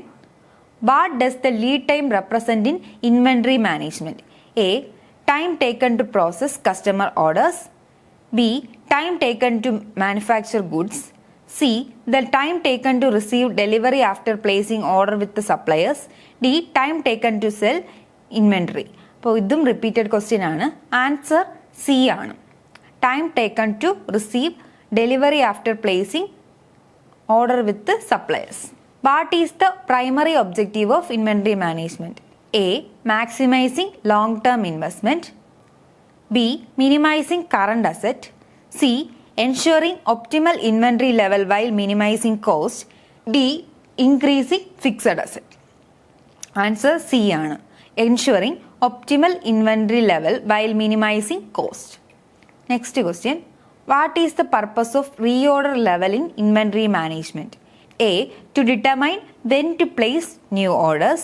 What does the lead time represent in inventory management? A. Time taken to process customer orders. B. Time taken to manufacture goods. C. The time taken to receive delivery after placing order with the suppliers. D. Time taken to sell inventory. അപ്പോൾ ഇതും റിപ്പീറ്റഡ് ക്വസ്റ്റ്യൻ ആണ്. ആൻസർ സി ആണ്. Time taken to receive delivery after placing order with suppliers. What is the primary objective of inventory management? A. Maximising long term investment. B. Minimising current asset. C. Ensuring optimal inventory level while minimising cost. D. Increasing fixed asset. Answer C ആണ്. Ensuring optimal inventory level while minimizing cost. Next question. What is the purpose of reorder level in inventory management? A. To determine when to place new orders.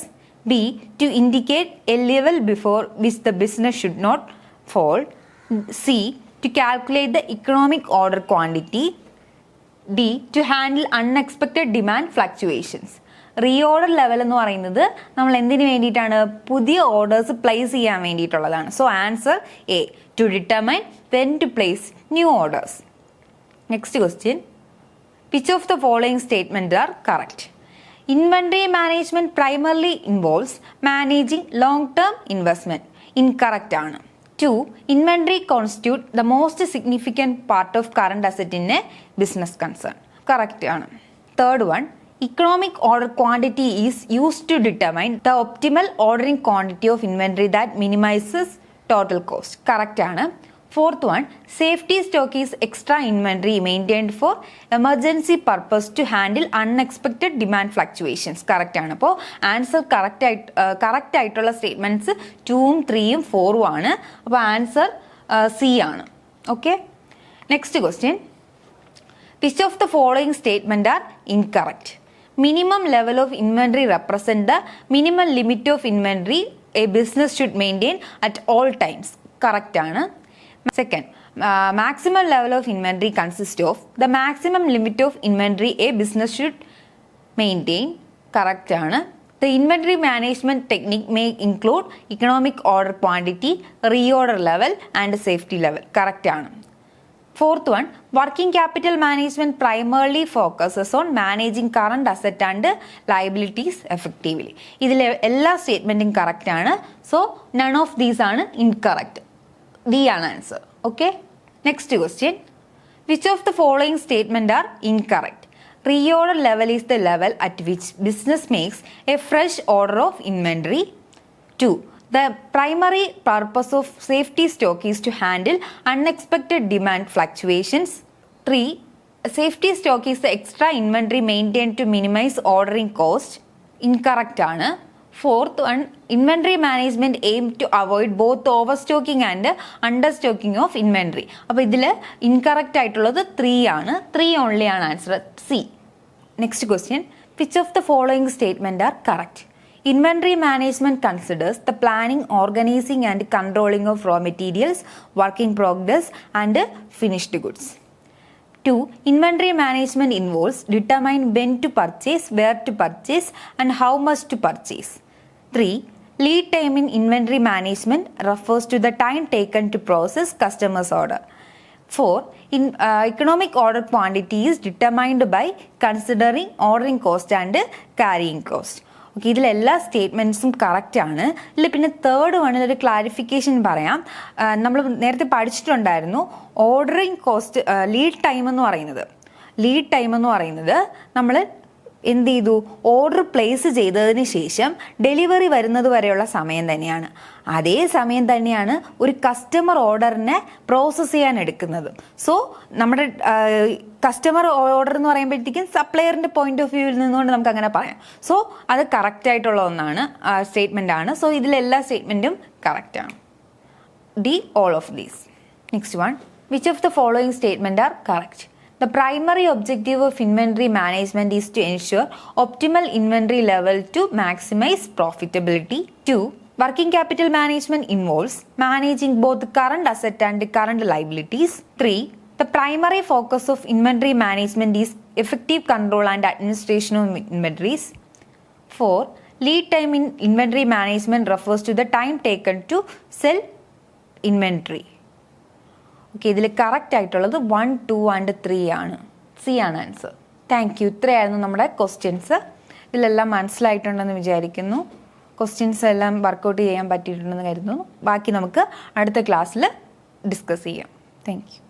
B. To indicate a level before which the business should not fall. C. To calculate the economic order quantity. D. To handle unexpected demand fluctuations. Reorder level എന്ന് പറയുന്നത് നമ്മൾ എന്തിനു വേണ്ടിയിട്ടാണ്? പുതിയ ഓർഡേഴ്സ് പ്ലേസ് ചെയ്യാൻ വേണ്ടിയിട്ടുള്ളതാണ്. So answer A. To determine when to place new orders. Next question. Which of the following statement are correct? Inventory management primarily involves managing long term investment. Incorrect ആണ്. 2. Inventory constitute the most significant part of current asset in a business concern. Correct ആണ്. Third one. Economic order quantity is used to determine the optimal ordering quantity of inventory that minimizes total cost. Correct ആണ്. Fourth one, safety stock is extra inventory maintained for emergency purpose to handle unexpected demand fluctuations. Correct ആണ്. അപ്പോൾ ആൻസർ കറക്റ്റ് ആയിട്ടുള്ള സ്റ്റേറ്റ്മെൻറ്റ്സ് 2ഉം 3ഉം 4ഉം ആണ്. അപ്പോൾ ആൻസർ സി ആണ്. Okay, next question. Which of the following statement are incorrect? Minimum level of inventory represent the minimum limit of inventory a business should maintain at all times. Correct ആണ്. Second, maximum level of inventory consists of the maximum limit of inventory a business should maintain. Correct ആണ്. The inventory management technique may include economic order quantity, reorder level and safety level. Correct ആണ്. Fourth one, working capital management primarily focuses on managing current asset and liabilities effectively. ഇതിലെ എല്ലാ സ്റ്റേറ്റ്മെൻറ്റും കറക്റ്റ് ആണ്. സോ നൺ ഓഫ് ദീസ് ആണ് ഇൻകറക്റ്റ്. D ആണ് answer. Okay, next question. Which of the following statement are incorrect? Reorder level is the level at which business makes a fresh order of inventory. 2. The primary purpose of safety stock is to handle unexpected demand fluctuations. 3. Safety stock is the extra inventory maintained to minimize ordering cost. Incorrect ആണ്. Fourth one, inventory management aim to avoid both overstocking and understocking of inventory. അപ്പോൾ ഇതിൽ ഇൻകറക്റ്റ് ആയിട്ടുള്ളത് 3 ആണ്. 3 ഓൺലി ആണ് answer. C. Next question. Which of the following statement are correct? Inventory management considers the planning, organizing and controlling of raw materials, work in progress and finished goods. 2. Inventory management involves determine when to purchase, where to purchase and how much to purchase. 3. Lead time in inventory management refers to the time taken to process customer's order. 4. Economic order quantity is determined by considering ordering cost and carrying cost. Okay, ഇതിലെല്ലാ സ്റ്റേറ്റ്മെൻറ്റ്സും കറക്റ്റ് ആണ്. ഇതിൽ പിന്നെ തേർഡ് വണ്ണിലൊരു ക്ലാരിഫിക്കേഷൻ പറയാം. നമ്മൾ നേരത്തെ പഠിച്ചിട്ടുണ്ടായിരുന്നു ഓർഡറിങ് കോസ്റ്റ്, ലീഡ് ടൈം എന്ന് പറയുന്നത് നമ്മൾ എന്ത് ചെയ്തു, ഓർഡർ പ്ലേസ് ചെയ്തതിന് ശേഷം ഡെലിവറി വരുന്നത് വരെയുള്ള സമയം തന്നെയാണ്. അതേ സമയം തന്നെയാണ് ഒരു കസ്റ്റമർ ഓർഡറിനെ പ്രോസസ്സ് ചെയ്യാൻ എടുക്കുന്നത്. സോ നമ്മുടെ കസ്റ്റമർ ഓർഡർ എന്ന് പറയുമ്പോഴത്തേക്കും സപ്ലയറിൻ്റെ പോയിന്റ് ഓഫ് വ്യൂവിൽ നിന്നുകൊണ്ട് നമുക്ക് അങ്ങനെ പറയാം. സോ അത് കറക്റ്റ് ആയിട്ടുള്ള ഒന്നാണ്, സ്റ്റേറ്റ്മെൻ്റ് ആണ്. സോ ഇതിലെല്ലാ സ്റ്റേറ്റ്മെൻറ്റും കറക്റ്റ് ആണ്. D, all of these. Next one, which of the following statement are correct? The primary objective of inventory management is to ensure optimal inventory level to maximize profitability. 2. Working capital management involves managing both current asset and current liabilities. 3. The primary focus of inventory management is effective control and administration of inventories. 4. Lead time in inventory management refers to the time taken to sell inventory. Okay, ഇതിൽ കറക്റ്റ് ആയിട്ടുള്ളത് 1, 2 ആൻഡ് 3 ആണ്. സി ആണ് ആൻസർ. Thank you. ഇത്രയായിരുന്നു നമ്മുടെ ക്വസ്റ്റ്യൻസ്. ഇതിലെല്ലാം മനസ്സിലായിട്ടുണ്ടെന്ന് വിചാരിക്കുന്നു. ക്വസ്റ്റ്യൻസ് എല്ലാം വർക്കൗട്ട് ചെയ്യാൻ പറ്റിയിട്ടുണ്ടെന്ന് കരുതുന്നു. ബാക്കി നമുക്ക് അടുത്ത ക്ലാസ്സിൽ ഡിസ്കസ് ചെയ്യാം. Thank you.